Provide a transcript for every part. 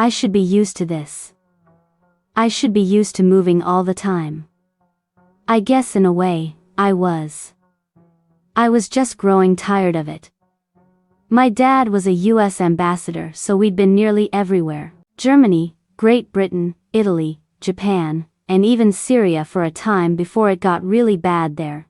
I should be used to this. I should be used to moving all the time. I guess in a way, I was. I was just growing tired of it. My dad was a US ambassador, so we'd been nearly everywhere. Germany, Great Britain, Italy, Japan, and even Syria for a time before it got really bad there.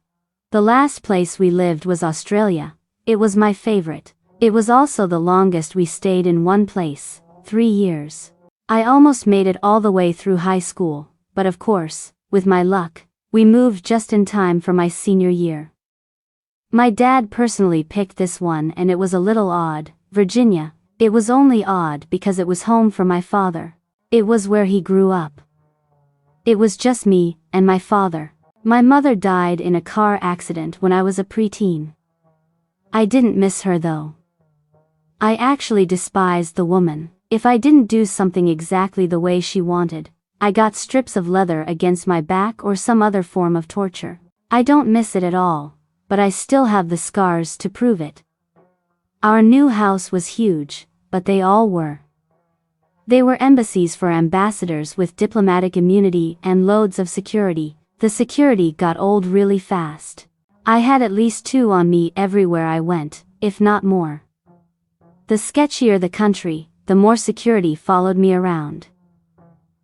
The last place we lived was Australia. It was my favorite. It was also the longest we stayed in one place, 3 years. I almost made it all the way through high school, but of course, with my luck, we moved just in time for my senior year. My dad personally picked this one, and it was a little odd, Virginia. It was only odd because it was home for my father. It was where he grew up. It was just me and my father. My mother died in a car accident when I was a preteen. I didn't miss her though. I actually despised the woman. If I didn't do something exactly the way she wanted, I got strips of leather against my back or some other form of torture. I don't miss it at all, but I still have the scars to prove it. Our new house was huge, but they all were. They were embassies for ambassadors with diplomatic immunity and loads of security. The security got old really fast. I had at least 2 on me everywhere I went, if not more. The sketchier the country, the more security followed me around.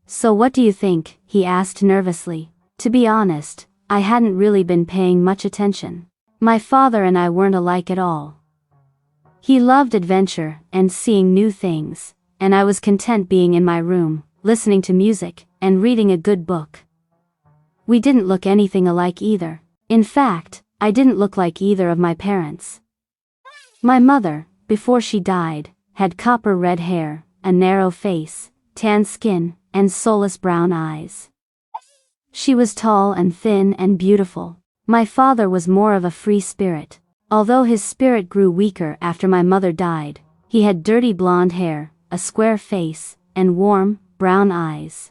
So what do you think? He asked nervously. To be honest, I hadn't really been paying much attention. My father and I weren't alike at all. He loved adventure and seeing new things, and I was content being in my room, listening to music, and reading a good book. We didn't look anything alike either. In fact, I didn't look like either of my parents. My mother, before she died, had copper red hair, a narrow face, tan skin, and soulless brown eyes. She was tall and thin and beautiful. My father was more of a free spirit. Although his spirit grew weaker after my mother died, he had dirty blonde hair, a square face, and warm, brown eyes.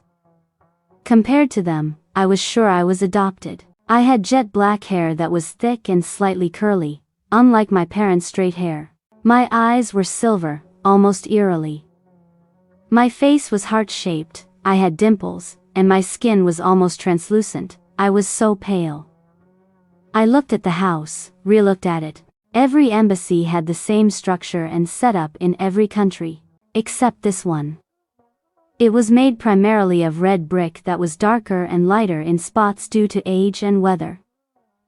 Compared to them, I was sure I was adopted. I had jet black hair that was thick and slightly curly, unlike my parents' straight hair. My eyes were silver, almost eerily. My face was heart-shaped, I had dimples, and my skin was almost translucent. I was so pale. I looked at the house, re-looked at it. Every embassy had the same structure and setup in every country, except this one. It was made primarily of red brick that was darker and lighter in spots due to age and weather.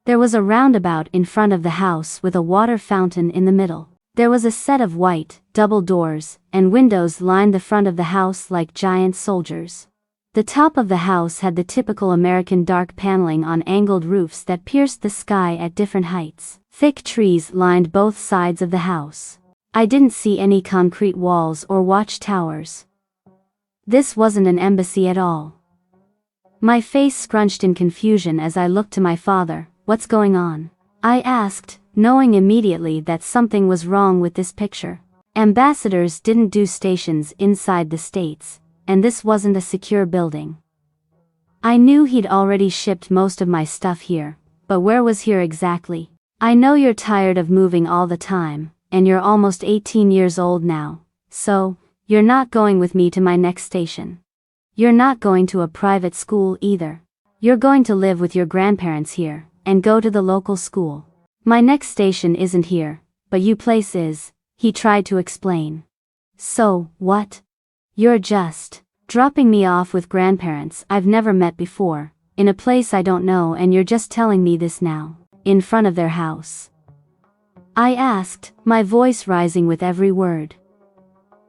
There was a roundabout in front of the house with a water fountain in the middle. There was a set of white, double doors, and windows lined the front of the house like giant soldiers. The top of the house had the typical American dark paneling on angled roofs that pierced the sky at different heights. Thick trees lined both sides of the house. I didn't see any concrete walls or watchtowers. This wasn't an embassy at all. My face scrunched in confusion as I looked to my father. What's going on? I asked, knowing immediately that something was wrong with this picture. Ambassadors didn't do stations inside the states, and this wasn't a secure building. I knew he'd already shipped most of my stuff here, but where was here exactly? I know you're tired of moving all the time, and you're almost 18 years old now, so, you're not going with me to my next station. You're not going to a private school either. You're going to live with your grandparents here, and go to the local school. My next station isn't here, but you place is, he tried to explain. So, what? You're just dropping me off with grandparents I've never met before, in a place I don't know, and you're just telling me this now, in front of their house? I asked, my voice rising with every word.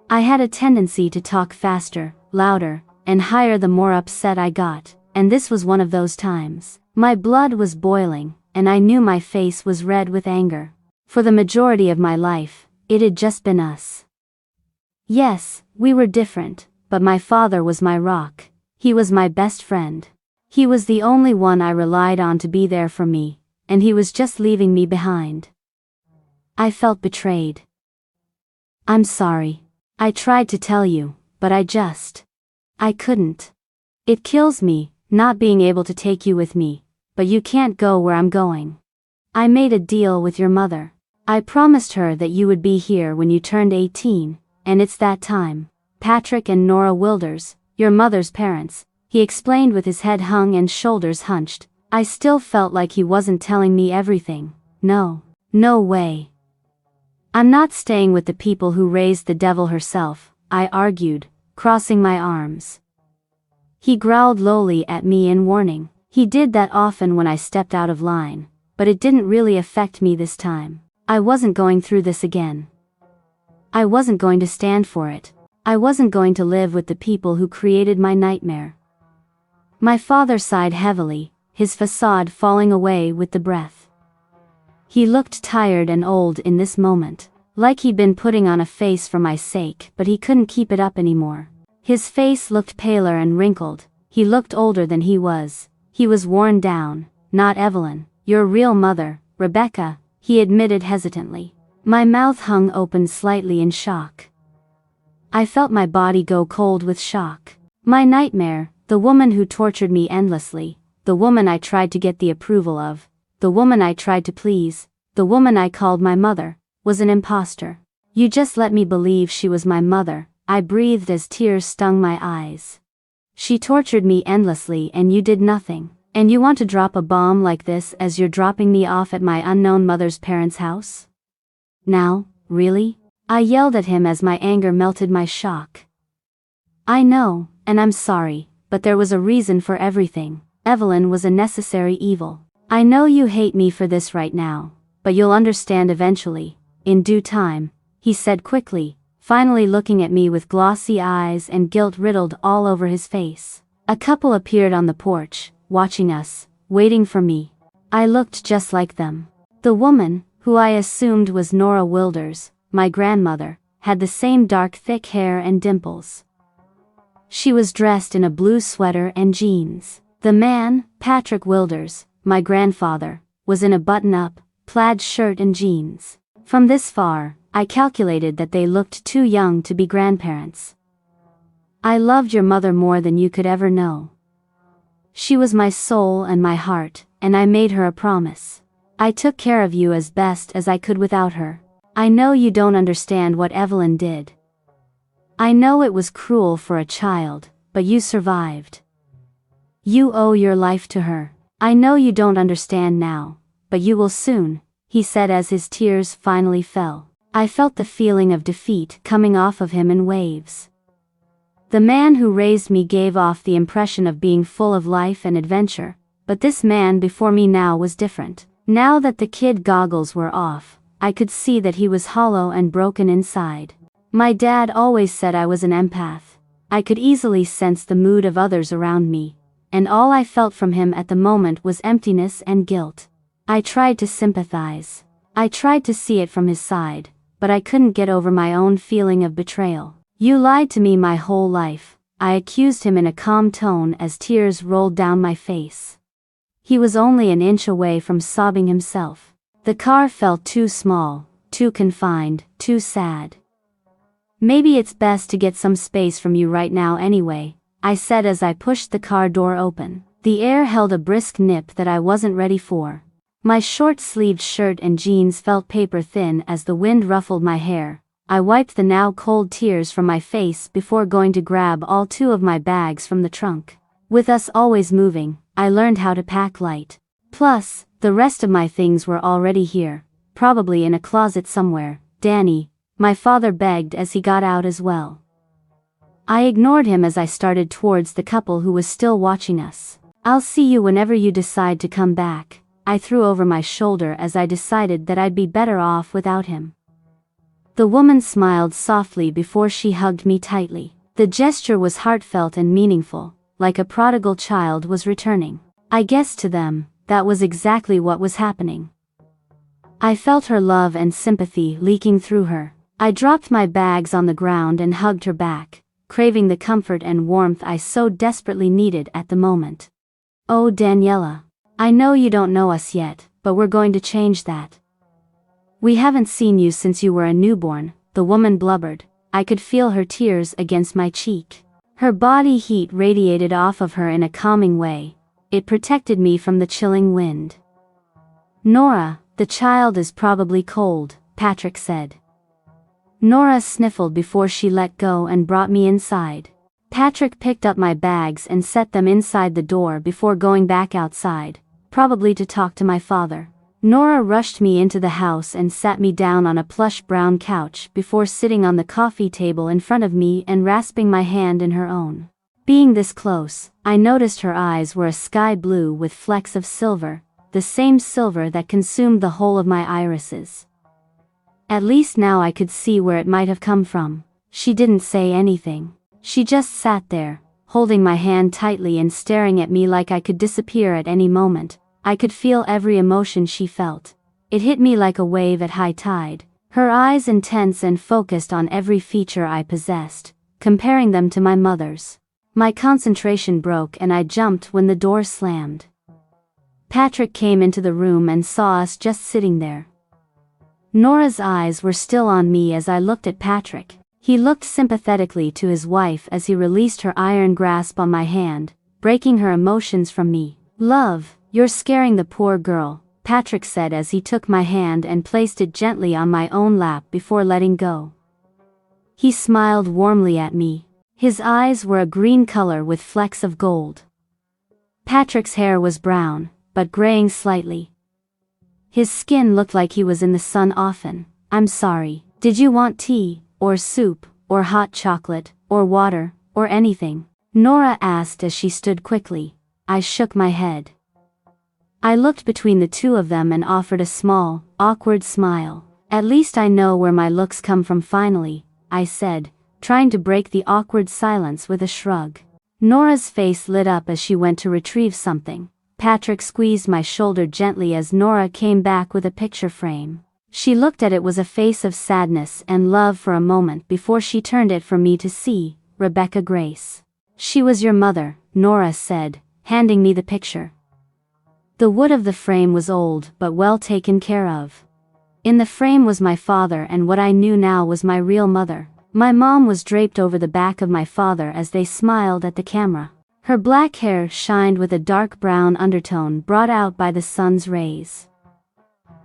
I had a tendency to talk faster, louder, and higher the more upset I got, and this was one of those times. My blood was boiling, and I knew my face was red with anger. For the majority of my life, it had just been us. Yes, we were different, but my father was my rock. He was my best friend. He was the only one I relied on to be there for me, and he was just leaving me behind. I felt betrayed. I'm sorry. I tried to tell you, but I couldn't. It kills me, not being able to take you with me, but you can't go where I'm going. I made a deal with your mother. I promised her that you would be here when you turned 18, and it's that time. Patrick and Nora Wilders, your mother's parents," he explained with his head hung and shoulders hunched. I still felt like he wasn't telling me everything. No. No way. "I'm not staying with the people who raised the devil herself," I argued, crossing my arms. He growled lowly at me in warning. He did that often when I stepped out of line, but it didn't really affect me this time. I wasn't going through this again. I wasn't going to stand for it. I wasn't going to live with the people who created my nightmare. My father sighed heavily, his facade falling away with the breath. He looked tired and old in this moment, like he'd been putting on a face for my sake, but he couldn't keep it up anymore. His face looked paler and wrinkled. He looked older than he was. He was worn down. "Not Evelyn, your real mother, Rebecca," he admitted hesitantly. My mouth hung open slightly in shock. I felt my body go cold with shock. My nightmare, the woman who tortured me endlessly, the woman I tried to get the approval of, the woman I tried to please, the woman I called my mother, was an imposter. "You just let me believe she was my mother," I breathed as tears stung my eyes. "She tortured me endlessly and you did nothing. And you want to drop a bomb like this as you're dropping me off at my unknown mother's parents' house? Now, really?" I yelled at him as my anger melted my shock. "I know, and I'm sorry, but there was a reason for everything. Evelyn was a necessary evil. I know you hate me for this right now, but you'll understand eventually, in due time," he said quickly, finally looking at me with glossy eyes and guilt riddled all over his face. A couple appeared on the porch, watching us, waiting for me. I looked just like them. The woman, who I assumed was Nora Wilders, my grandmother, had the same dark thick hair and dimples. She was dressed in a blue sweater and jeans. The man, Patrick Wilders, my grandfather, was in a button-up, plaid shirt and jeans. From this far, I calculated that they looked too young to be grandparents. "I loved your mother more than you could ever know. She was my soul and my heart, and I made her a promise. I took care of you as best as I could without her. I know you don't understand what Evelyn did. I know it was cruel for a child, but you survived. You owe your life to her. I know you don't understand now, but you will soon," he said as his tears finally fell. I felt the feeling of defeat coming off of him in waves. The man who raised me gave off the impression of being full of life and adventure, but this man before me now was different. Now that the kid goggles were off, I could see that he was hollow and broken inside. My dad always said I was an empath. I could easily sense the mood of others around me, and all I felt from him at the moment was emptiness and guilt. I tried to sympathize. I tried to see it from his side, but I couldn't get over my own feeling of betrayal. "You lied to me my whole life," I accused him in a calm tone as tears rolled down my face. He was only an inch away from sobbing himself. The car felt too small, too confined, too sad. "Maybe it's best to get some space from you right now anyway," I said as I pushed the car door open. The air held a brisk nip that I wasn't ready for. My short-sleeved shirt and jeans felt paper-thin as the wind ruffled my hair. I wiped the now cold tears from my face before going to grab all two of my bags from the trunk. With us always moving, I learned how to pack light. Plus, the rest of my things were already here, probably in a closet somewhere. "Danny," my father begged as he got out as well. I ignored him as I started towards the couple who was still watching us. "I'll see you whenever you decide to come back," I threw over my shoulder as I decided that I'd be better off without him. The woman smiled softly before she hugged me tightly. The gesture was heartfelt and meaningful, like a prodigal child was returning. I guess to them, that was exactly what was happening. I felt her love and sympathy leaking through her. I dropped my bags on the ground and hugged her back, craving the comfort and warmth I so desperately needed at the moment. "Oh, Daniella. I know you don't know us yet, but we're going to change that. We haven't seen you since you were a newborn," the woman blubbered. I could feel her tears against my cheek. Her body heat radiated off of her in a calming way. It protected me from the chilling wind. "Nora, the child is probably cold," Patrick said. Nora sniffled before she let go and brought me inside. Patrick picked up my bags and set them inside the door before going back outside, probably to talk to my father. Nora rushed me into the house and sat me down on a plush brown couch before sitting on the coffee table in front of me and rasping my hand in her own. Being this close, I noticed her eyes were a sky blue with flecks of silver, the same silver that consumed the whole of my irises. At least now I could see where it might have come from. She didn't say anything. She just sat there, holding my hand tightly and staring at me like I could disappear at any moment. I could feel every emotion she felt. It hit me like a wave at high tide, her eyes intense and focused on every feature I possessed, comparing them to my mother's. My concentration broke and I jumped when the door slammed. Patrick came into the room and saw us just sitting there. Nora's eyes were still on me as I looked at Patrick. He looked sympathetically to his wife as he released her iron grasp on my hand, breaking her emotions from me. "Love, you're scaring the poor girl," Patrick said as he took my hand and placed it gently on my own lap before letting go. He smiled warmly at me. His eyes were a green color with flecks of gold. Patrick's hair was brown, but graying slightly. His skin looked like he was in the sun often. "I'm sorry. Did you want tea, or soup, or hot chocolate, or water, or anything?" Nora asked as she stood quickly. I shook my head. I looked between the two of them and offered a small, awkward smile. "At least I know where my looks come from finally," I said, trying to break the awkward silence with a shrug. Nora's face lit up as she went to retrieve something. Patrick squeezed my shoulder gently as Nora came back with a picture frame. She looked at it with a face of sadness and love for a moment before she turned it for me to see. "Rebecca Grace. She was your mother," Nora said, handing me the picture. The wood of the frame was old but well taken care of. In the frame was my father and what I knew now was my real mother. My mom was draped over the back of my father as they smiled at the camera. Her black hair shined with a dark brown undertone brought out by the sun's rays.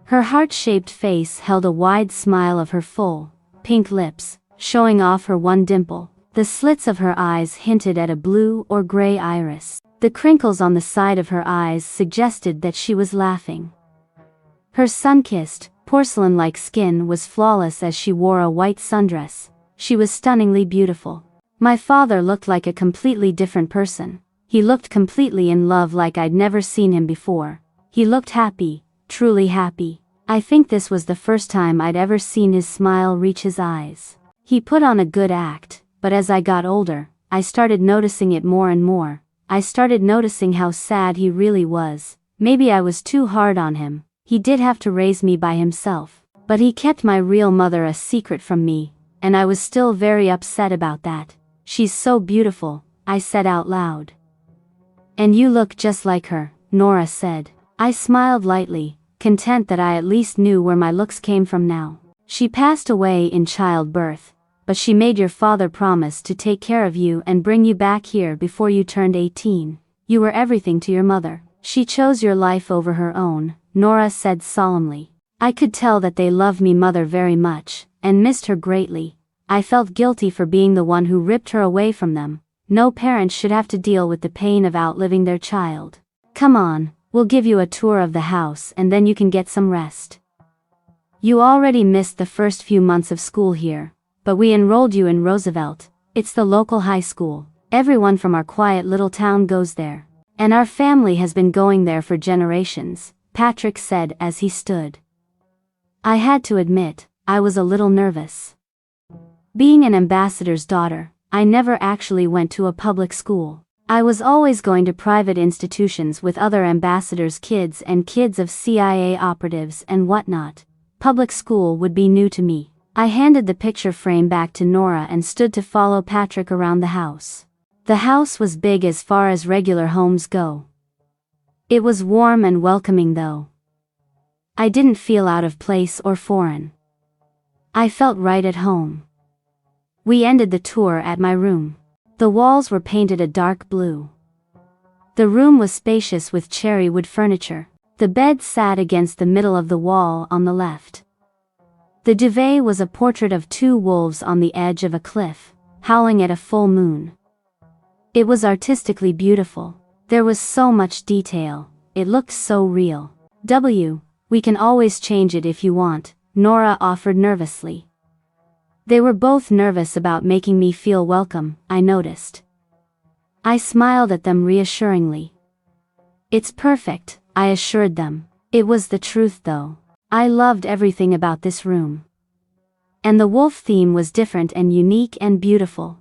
Her heart-shaped face held a wide smile of her full, pink lips, showing off her one dimple. The slits of her eyes hinted at a blue or gray iris. The crinkles on the side of her eyes suggested that she was laughing. Her sun-kissed, porcelain-like skin was flawless as she wore a white sundress. She was stunningly beautiful. My father looked like a completely different person. He looked completely in love like I'd never seen him before. He looked happy, truly happy. I think this was the first time I'd ever seen his smile reach his eyes. He put on a good act, but as I got older, I started noticing it more and more. I started noticing how sad he really was. Maybe I was too hard on him. He did have to raise me by himself. But he kept my real mother a secret from me, and I was still very upset about that. "She's so beautiful," I said out loud. "And you look just like her," Nora said. I smiled lightly, content that I at least knew where my looks came from now. "She passed away in childbirth, but she made your father promise to take care of you and bring you back here before you turned 18. You were everything to your mother. She chose your life over her own," Nora said solemnly. I could tell that they loved me mother very much, and missed her greatly. I felt guilty for being the one who ripped her away from them. No parent should have to deal with the pain of outliving their child. "Come on, we'll give you a tour of the house and then you can get some rest. You already missed the first few months of school here, but we enrolled you in Roosevelt. It's the local high school. Everyone from our quiet little town goes there. And our family has been going there for generations," Patrick said as he stood. I had to admit, I was a little nervous. Being an ambassador's daughter, I never actually went to a public school. I was always going to private institutions with other ambassadors' kids and kids of CIA operatives and whatnot. Public school would be new to me. I handed the picture frame back to Nora and stood to follow Patrick around the house. The house was big as far as regular homes go. It was warm and welcoming though. I didn't feel out of place or foreign. I felt right at home. We ended the tour at my room. The walls were painted a dark blue. The room was spacious with cherry wood furniture. The bed sat against the middle of the wall on the left. The duvet was a portrait of two wolves on the edge of a cliff, howling at a full moon. It was artistically beautiful. There was so much detail. It looked so real. We can always change it if you want, Nora offered nervously. They were both nervous about making me feel welcome, I noticed. I smiled at them reassuringly. It's perfect, I assured them. It was the truth though. I loved everything about this room. And the wolf theme was different and unique and beautiful.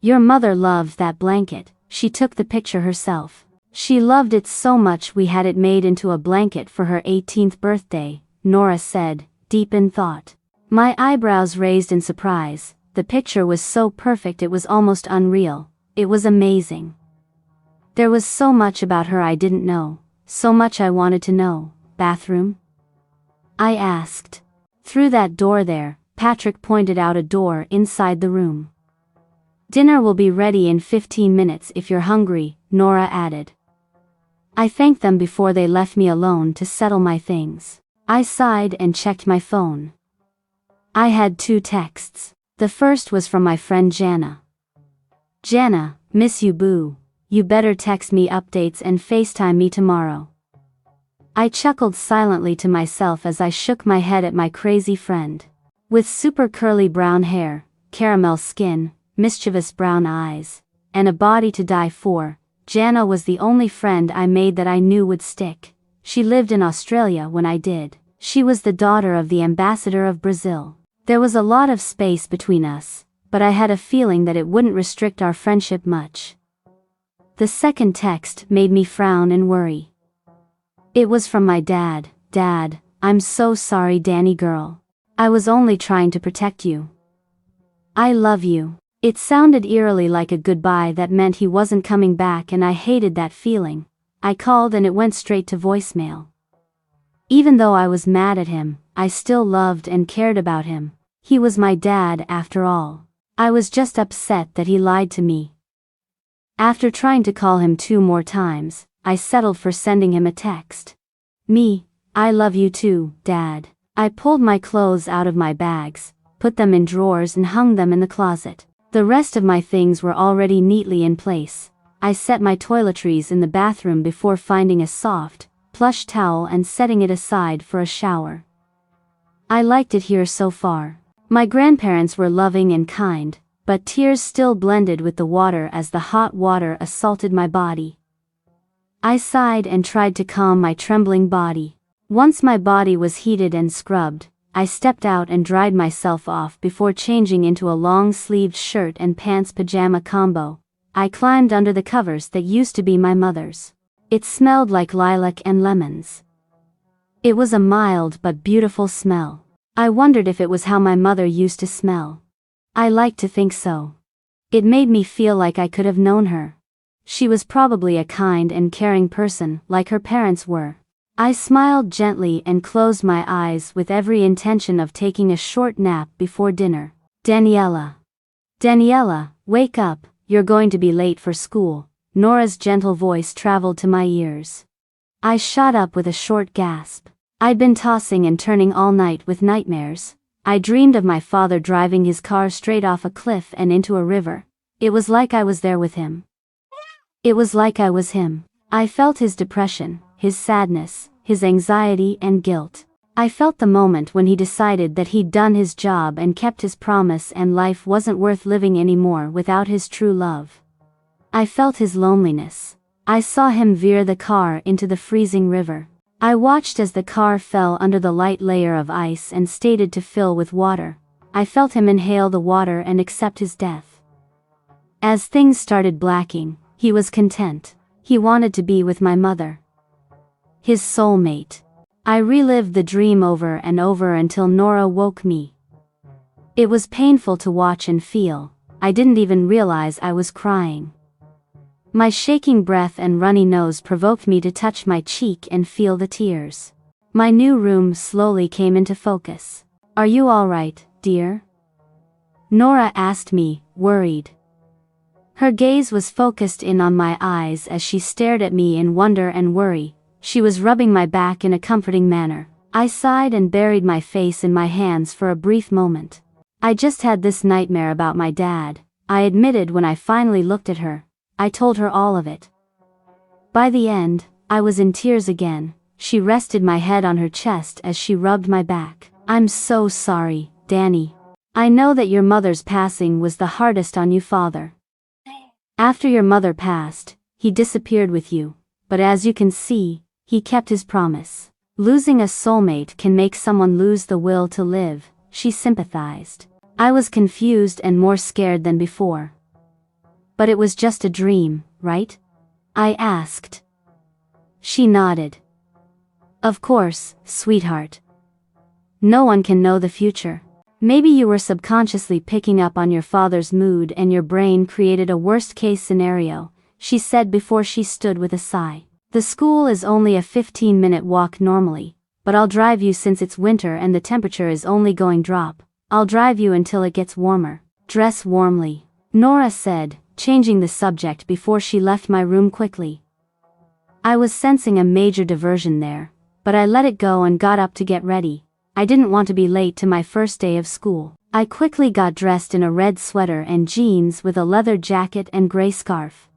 Your mother loved that blanket, she took the picture herself. She loved it so much we had it made into a blanket for her 18th birthday, Nora said, deep in thought. My eyebrows raised in surprise. The picture was so perfect it was almost unreal. It was amazing. There was so much about her I didn't know, so much I wanted to know. Bathroom? I asked. Through that door there, Patrick pointed out a door inside the room. Dinner will be ready in 15 minutes if you're hungry, Nora added. I thanked them before they left me alone to settle my things. I sighed and checked my phone. I had 2 texts. The first was from my friend Jana. Jana, miss you boo. You better text me updates and FaceTime me tomorrow. I chuckled silently to myself as I shook my head at my crazy friend. With super curly brown hair, caramel skin, mischievous brown eyes, and a body to die for, Jana was the only friend I made that I knew would stick. She lived in Australia when I did. She was the daughter of the ambassador of Brazil. There was a lot of space between us, but I had a feeling that it wouldn't restrict our friendship much. The second text made me frown and worry. It was from my dad. Dad, I'm so sorry Danny girl. I was only trying to protect you. I love you. It sounded eerily like a goodbye that meant he wasn't coming back, and I hated that feeling. I called and it went straight to voicemail. Even though I was mad at him, I still loved and cared about him. He was my dad after all. I was just upset that he lied to me. After trying to call him 2 more times, I settled for sending him a text. I love you too, Dad. I pulled my clothes out of my bags, put them in drawers and hung them in the closet. The rest of my things were already neatly in place. I set my toiletries in the bathroom before finding a soft, plush towel and setting it aside for a shower. I liked it here so far. My grandparents were loving and kind, but tears still blended with the water as the hot water assaulted my body. I sighed and tried to calm my trembling body. Once my body was heated and scrubbed, I stepped out and dried myself off before changing into a long-sleeved shirt and pants pajama combo. I climbed under the covers that used to be my mother's. It smelled like lilac and lemons. It was a mild but beautiful smell. I wondered if it was how my mother used to smell. I liked to think so. It made me feel like I could have known her. She was probably a kind and caring person like her parents were. I smiled gently and closed my eyes with every intention of taking a short nap before dinner. Daniella, wake up, you're going to be late for school. Nora's gentle voice traveled to my ears. I shot up with a short gasp. I'd been tossing and turning all night with nightmares. I dreamed of my father driving his car straight off a cliff and into a river. It was like I was there with him. It was like I was him. I felt his depression, his sadness, his anxiety and guilt. I felt the moment when he decided that he'd done his job and kept his promise and life wasn't worth living anymore without his true love. I felt his loneliness. I saw him veer the car into the freezing river. I watched as the car fell under the light layer of ice and started to fill with water. I felt him inhale the water and accept his death. As things started blacking, he was content. He wanted to be with my mother. His soulmate. I relived the dream over and over until Nora woke me. It was painful to watch and feel. I didn't even realize I was crying. My shaking breath and runny nose provoked me to touch my cheek and feel the tears. My new room slowly came into focus. Are you all right, dear? Nora asked me, worried. Her gaze was focused in on my eyes as she stared at me in wonder and worry. She was rubbing my back in a comforting manner. I sighed and buried my face in my hands for a brief moment. I just had this nightmare about my dad, I admitted when I finally looked at her. I told her all of it. By the end, I was in tears again. She rested my head on her chest as she rubbed my back. I'm so sorry, Danny. I know that your mother's passing was the hardest on you, Father. After your mother passed, he disappeared with you, but as you can see, he kept his promise. Losing a soulmate can make someone lose the will to live, she sympathized. I was confused and more scared than before. But it was just a dream, right? I asked. She nodded. Of course, sweetheart. No one can know the future. Maybe you were subconsciously picking up on your father's mood and your brain created a worst-case scenario, she said before she stood with a sigh. The school is only a 15-minute walk normally, but I'll drive you since it's winter and the temperature is only going drop. I'll drive you until it gets warmer. Dress warmly, Nora said, changing the subject before she left my room quickly. I was sensing a major diversion there, but I let it go and got up to get ready. I didn't want to be late to my first day of school. I quickly got dressed in a red sweater and jeans with a leather jacket and gray scarf.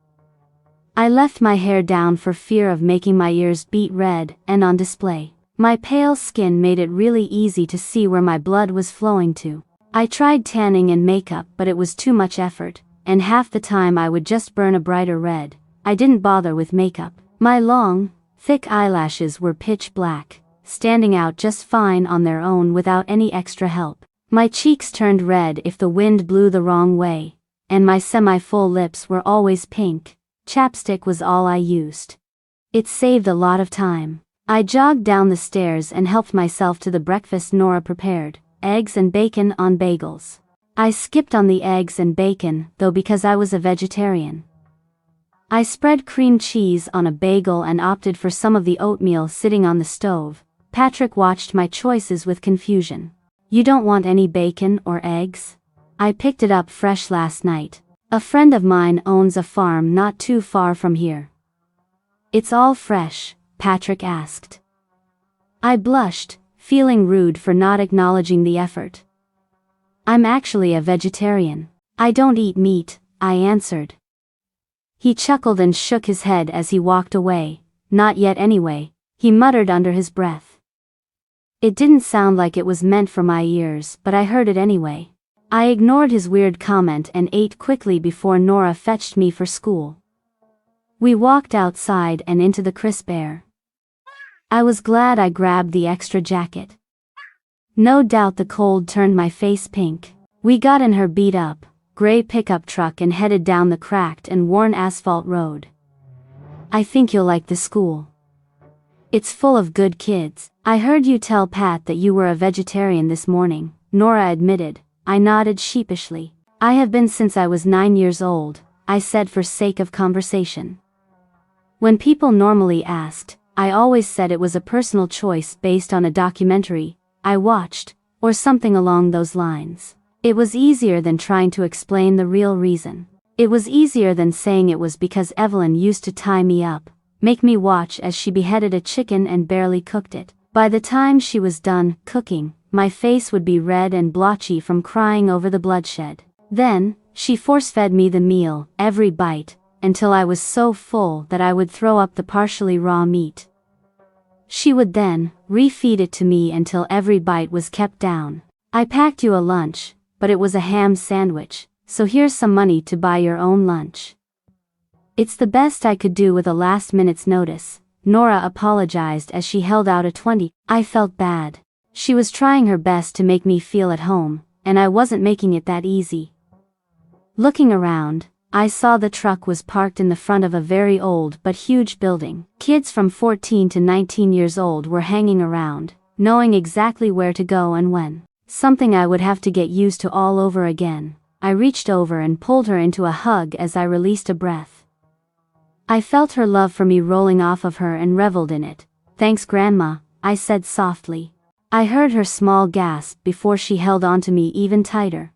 I left my hair down for fear of making my ears beat red and on display. My pale skin made it really easy to see where my blood was flowing to. I tried tanning and makeup, but it was too much effort, and half the time I would just burn a brighter red. I didn't bother with makeup. My long, thick eyelashes were pitch black, standing out just fine on their own without any extra help. My cheeks turned red if the wind blew the wrong way, and my semi-full lips were always pink. Chapstick was all I used. It saved a lot of time. I jogged down the stairs and helped myself to the breakfast Nora prepared, eggs and bacon on bagels. I skipped on the eggs and bacon, though, because I was a vegetarian. I spread cream cheese on a bagel and opted for some of the oatmeal sitting on the stove. Patrick watched my choices with confusion. You don't want any bacon or eggs? I picked it up fresh last night. A friend of mine owns a farm not too far from here. It's all fresh, Patrick asked. I blushed, feeling rude for not acknowledging the effort. I'm actually a vegetarian. I don't eat meat, I answered. He chuckled and shook his head as he walked away. Not yet anyway, he muttered under his breath. It didn't sound like it was meant for my ears, but I heard it anyway. I ignored his weird comment and ate quickly before Nora fetched me for school. We walked outside and into the crisp air. I was glad I grabbed the extra jacket. No doubt the cold turned my face pink. We got in her beat-up, gray pickup truck and headed down the cracked and worn asphalt road. I think you'll like the school. It's full of good kids. I heard you tell Pat that you were a vegetarian this morning, Nora admitted. I nodded sheepishly. I have been since I was 9 years old, I said for sake of conversation. When people normally asked, I always said it was a personal choice based on a documentary I watched, or something along those lines. It was easier than trying to explain the real reason. It was easier than saying it was because Evelyn used to tie me up, make me watch as she beheaded a chicken and barely cooked it. By the time she was done cooking, my face would be red and blotchy from crying over the bloodshed. Then, she force-fed me the meal, every bite, until I was so full that I would throw up the partially raw meat. She would then refeed it to me until every bite was kept down. I packed you a lunch, but it was a ham sandwich, so here's some money to buy your own lunch. It's the best I could do with a last minute's notice, Nora apologized as she held out a 20. I felt bad. She was trying her best to make me feel at home, and I wasn't making it that easy. Looking around, I saw the truck was parked in the front of a very old but huge building. Kids from 14 to 19 years old were hanging around, knowing exactly where to go and when. Something I would have to get used to all over again. I reached over and pulled her into a hug as I released a breath. I felt her love for me rolling off of her and reveled in it. Thanks, Grandma, I said softly. I heard her small gasp before she held onto me even tighter.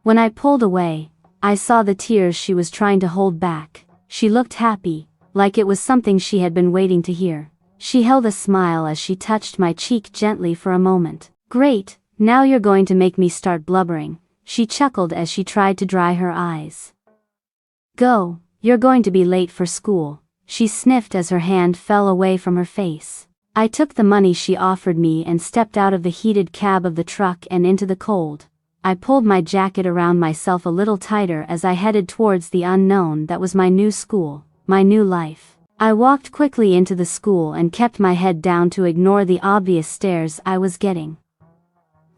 When I pulled away, I saw the tears she was trying to hold back. She looked happy, like it was something she had been waiting to hear. She held a smile as she touched my cheek gently for a moment. "Great, now you're going to make me start blubbering," she chuckled as she tried to dry her eyes. "Go, you're going to be late for school," she sniffed as her hand fell away from her face. I took the money she offered me and stepped out of the heated cab of the truck and into the cold. I pulled my jacket around myself a little tighter as I headed towards the unknown that was my new school, my new life. I walked quickly into the school and kept my head down to ignore the obvious stares I was getting.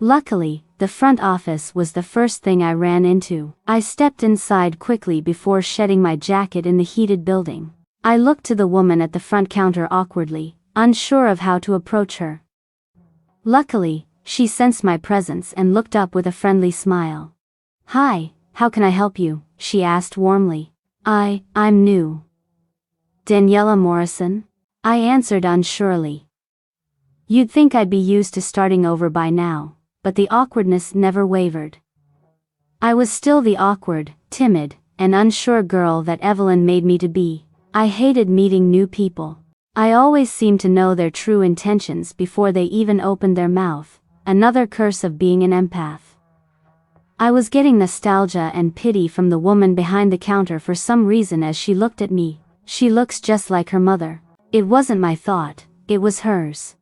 Luckily, the front office was the first thing I ran into. I stepped inside quickly before shedding my jacket in the heated building. I looked to the woman at the front counter awkwardly, unsure of how to approach her. Luckily, she sensed my presence and looked up with a friendly smile. "Hi, how can I help you?" she asked warmly. I'm new." "Daniella Morrison?" I answered unsurely. You'd think I'd be used to starting over by now, but the awkwardness never wavered. I was still the awkward, timid, and unsure girl that Evelyn made me to be. I hated meeting new people. I always seemed to know their true intentions before they even opened their mouth, another curse of being an empath. I was getting nostalgia and pity from the woman behind the counter for some reason as she looked at me. "She looks just like her mother." It wasn't my thought, it was hers.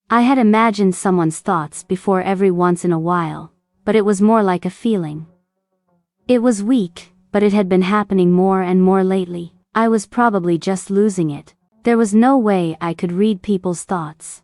I had imagined someone's thoughts before every once in a while, but it was more like a feeling. It was weak, but it had been happening more and more lately. I was probably just losing it. There was no way I could read people's thoughts.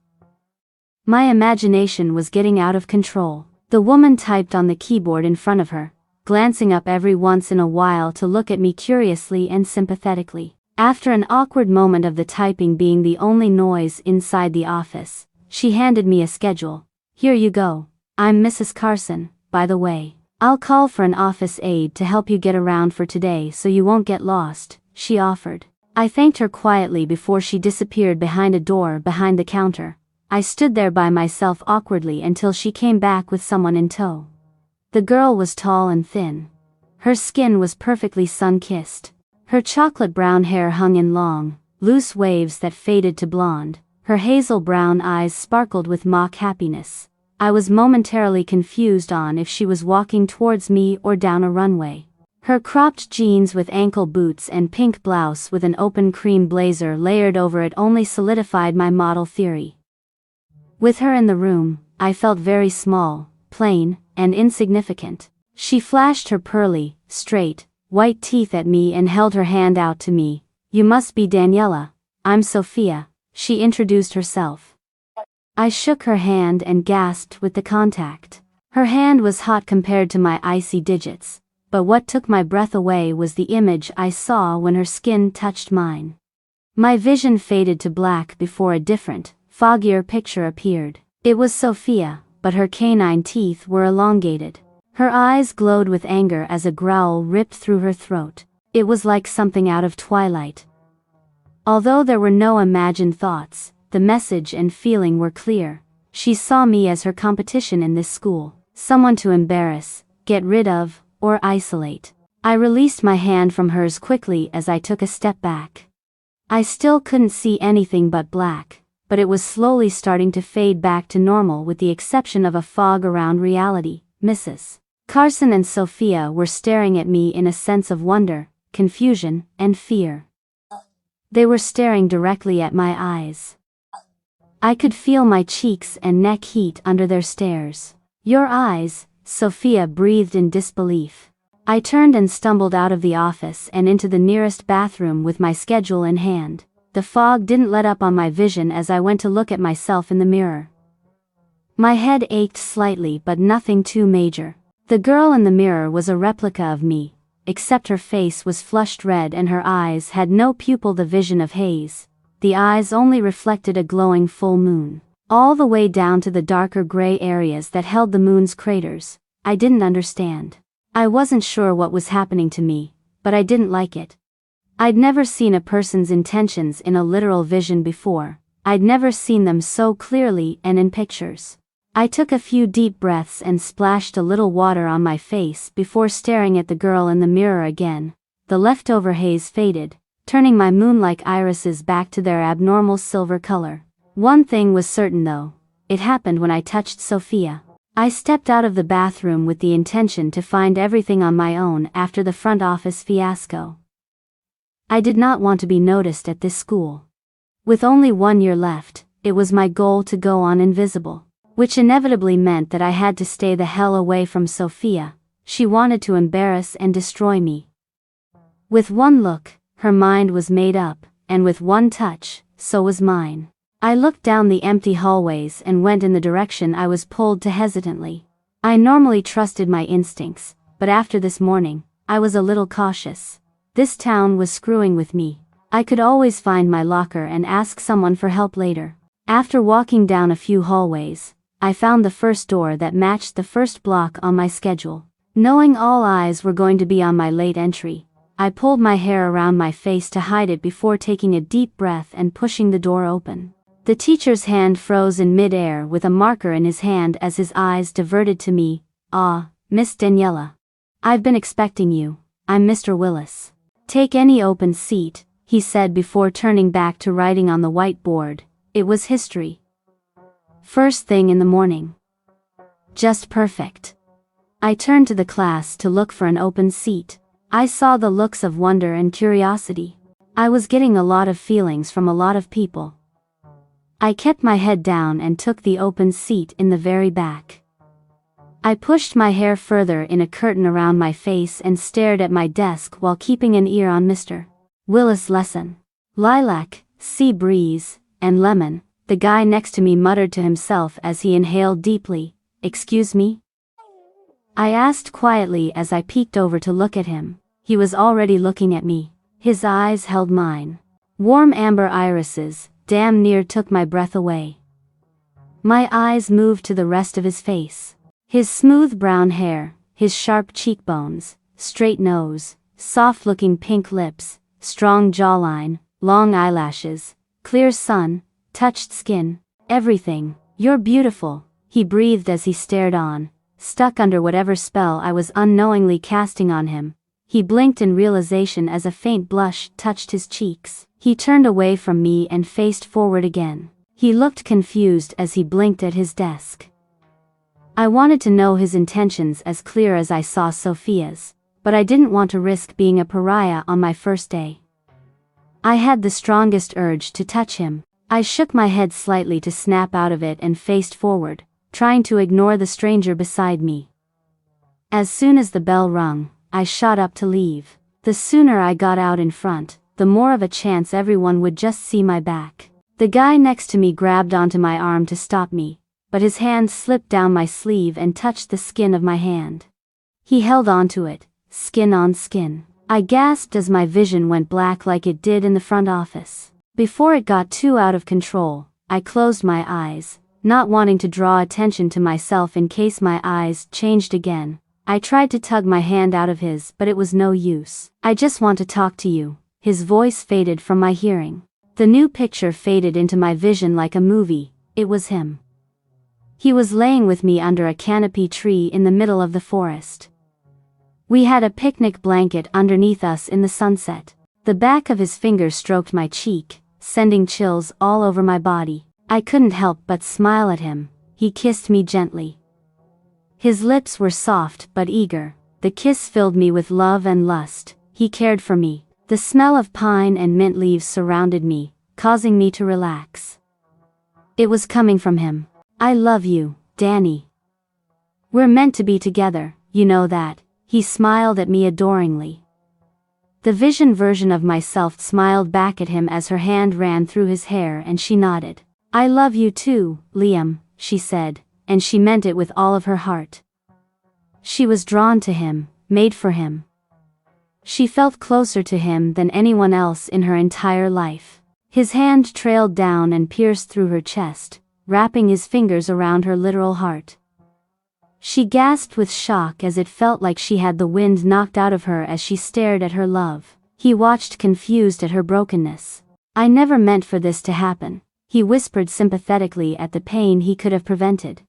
My imagination was getting out of control. The woman typed on the keyboard in front of her, glancing up every once in a while to look at me curiously and sympathetically. After an awkward moment of the typing being the only noise inside the office, she handed me a schedule. "Here you go. I'm Mrs. Carson, by the way. I'll call for an office aide to help you get around for today so you won't get lost," she offered. I thanked her quietly before she disappeared behind a door behind the counter. I stood there by myself awkwardly until she came back with someone in tow. The girl was tall and thin. Her skin was perfectly sun-kissed. Her chocolate brown hair hung in long, loose waves that faded to blonde. Her hazel brown eyes sparkled with mock happiness. I was momentarily confused on if she was walking towards me or down a runway. Her cropped jeans with ankle boots and pink blouse with an open cream blazer layered over it only solidified my model theory. With her in the room, I felt very small, plain, and insignificant. She flashed her pearly, straight, white teeth at me and held her hand out to me. "You must be Daniella. I'm Sophia," she introduced herself. I shook her hand and gasped with the contact. Her hand was hot compared to my icy digits, but what took my breath away was the image I saw when her skin touched mine. My vision faded to black before a different, foggier picture appeared. It was Sophia, but her canine teeth were elongated. Her eyes glowed with anger as a growl ripped through her throat. It was like something out of Twilight. Although there were no imagined thoughts, the message and feeling were clear. She saw me as her competition in this school, someone to embarrass, get rid of, or isolate. I released my hand from hers quickly as I took a step back. I still couldn't see anything but black, but it was slowly starting to fade back to normal with the exception of a fog around reality. Mrs. Carson and Sophia were staring at me in a sense of wonder, confusion, and fear. They were staring directly at my eyes. I could feel my cheeks and neck heat under their stares. "Your eyes," Sophia breathed in disbelief. I turned and stumbled out of the office and into the nearest bathroom with my schedule in hand. The fog didn't let up on my vision as I went to look at myself in the mirror. My head ached slightly but nothing too major. The girl in the mirror was a replica of me, except her face was flushed red and her eyes had no pupil, the vision of haze. The eyes only reflected a glowing full moon. All the way down to the darker gray areas that held the moon's craters. I didn't understand. I wasn't sure what was happening to me, but I didn't like it. I'd never seen a person's intentions in a literal vision before. I'd never seen them so clearly and in pictures. I took a few deep breaths and splashed a little water on my face before staring at the girl in the mirror again. The leftover haze faded, turning my moon-like irises back to their abnormal silver color. One thing was certain though. It happened when I touched Sophia. I stepped out of the bathroom with the intention to find everything on my own after the front office fiasco. I did not want to be noticed at this school. With only 1 year left, it was my goal to go on invisible, which inevitably meant that I had to stay the hell away from Sophia. She wanted to embarrass and destroy me. With one look, her mind was made up, and with one touch, so was mine. I looked down the empty hallways and went in the direction I was pulled to hesitantly. I normally trusted my instincts, but after this morning, I was a little cautious. This town was screwing with me. I could always find my locker and ask someone for help later. After walking down a few hallways, I found the first door that matched the first block on my schedule. Knowing all eyes were going to be on my late entry, I pulled my hair around my face to hide it before taking a deep breath and pushing the door open. The teacher's hand froze in mid-air with a marker in his hand as his eyes diverted to me. "Ah, Miss Daniella. I've been expecting you. I'm Mr. Willis. Take any open seat," he said before turning back to writing on the whiteboard. It was history. First thing in the morning. Just perfect. I turned to the class to look for an open seat. I saw the looks of wonder and curiosity. I was getting a lot of feelings from a lot of people. I kept my head down and took the open seat in the very back. I pushed my hair further in a curtain around my face and stared at my desk while keeping an ear on Mr. Willis' lesson. "Lilac, sea breeze, and lemon," the guy next to me muttered to himself as he inhaled deeply. "Excuse me?" I asked quietly as I peeked over to look at him. He was already looking at me. His eyes held mine. Warm amber irises, damn near took my breath away. My eyes moved to the rest of his face. His smooth brown hair, his sharp cheekbones, straight nose, soft-looking pink lips, strong jawline, long eyelashes, clear sun-touched skin, everything. "You're beautiful," he breathed as he stared on, stuck under whatever spell I was unknowingly casting on him. He blinked in realization as a faint blush touched his cheeks. He turned away from me and faced forward again. He looked confused as he blinked at his desk. I wanted to know his intentions as clear as I saw Sophia's, but I didn't want to risk being a pariah on my first day. I had the strongest urge to touch him. I shook my head slightly to snap out of it and faced forward, trying to ignore the stranger beside me. As soon as the bell rung, I shot up to leave. The sooner I got out in front, the more of a chance everyone would just see my back. The guy next to me grabbed onto my arm to stop me, but his hand slipped down my sleeve and touched the skin of my hand. He held onto it, skin on skin. I gasped as my vision went black like it did in the front office. Before it got too out of control, I closed my eyes, not wanting to draw attention to myself in case my eyes changed again. I tried to tug my hand out of his, but it was no use. "I just want to talk to you." His voice faded from my hearing. The new picture faded into my vision like a movie. It was him. He was laying with me under a canopy tree in the middle of the forest. We had a picnic blanket underneath us in the sunset. The back of his fingers stroked my cheek, sending chills all over my body. I couldn't help but smile at him. He kissed me gently. His lips were soft but eager. The kiss filled me with love and lust. He cared for me. The smell of pine and mint leaves surrounded me, causing me to relax. It was coming from him. "I love you, Danny. We're meant to be together, you know that." He smiled at me adoringly. The vision version of myself smiled back at him as her hand ran through his hair and she nodded. "I love you too, Liam," she said, and she meant it with all of her heart. She was drawn to him, made for him. She felt closer to him than anyone else in her entire life. His hand trailed down and pierced through her chest, wrapping his fingers around her literal heart. She gasped with shock as it felt like she had the wind knocked out of her as she stared at her love. He watched confused at her brokenness. "I never meant for this to happen," he whispered sympathetically at the pain he could have prevented.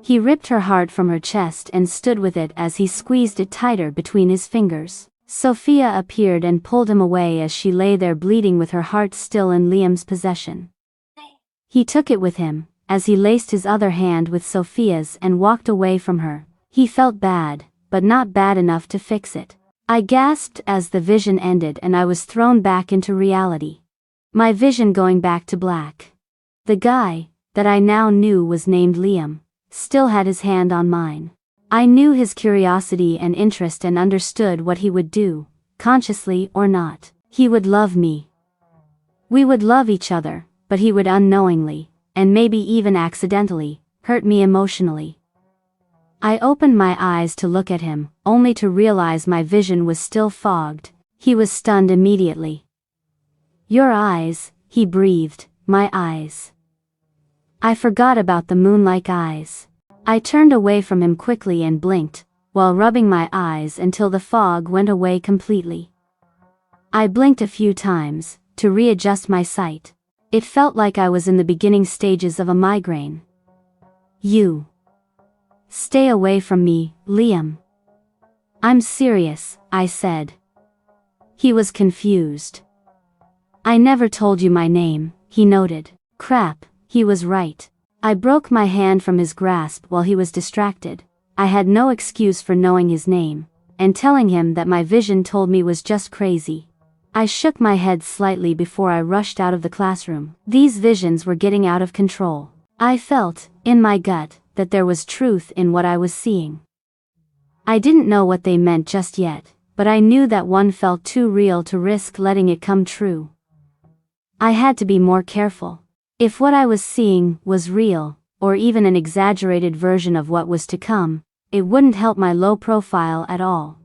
He ripped her heart from her chest and stood with it as he squeezed it tighter between his fingers. Sophia appeared and pulled him away as she lay there bleeding with her heart still in Liam's possession. He took it with him, as he laced his other hand with Sophia's and walked away from her. He felt bad, but not bad enough to fix it. I gasped as the vision ended and I was thrown back into reality. My vision going back to black. The guy, that I now knew was named Liam, still had his hand on mine. I knew his curiosity and interest and understood what he would do, consciously or not. He would love me. We would love each other, but he would unknowingly, and maybe even accidentally, hurt me emotionally. I opened my eyes to look at him, only to realize my vision was still fogged. He was stunned immediately. "Your eyes," he breathed, "my eyes." I forgot about the moon-like eyes. I turned away from him quickly and blinked, while rubbing my eyes until the fog went away completely. I blinked a few times, to readjust my sight. It felt like I was in the beginning stages of a migraine. "You. Stay away from me, Liam." "I'm serious," I said. He was confused. "I never told you my name," he noted. Crap, he was right. I broke my hand from his grasp while he was distracted. I had no excuse for knowing his name, and telling him that my vision told me was just crazy. I shook my head slightly before I rushed out of the classroom. These visions were getting out of control. I felt, in my gut, that there was truth in what I was seeing. I didn't know what they meant just yet, but I knew that one felt too real to risk letting it come true. I had to be more careful. If what I was seeing was real, or even an exaggerated version of what was to come, it wouldn't help my low profile at all.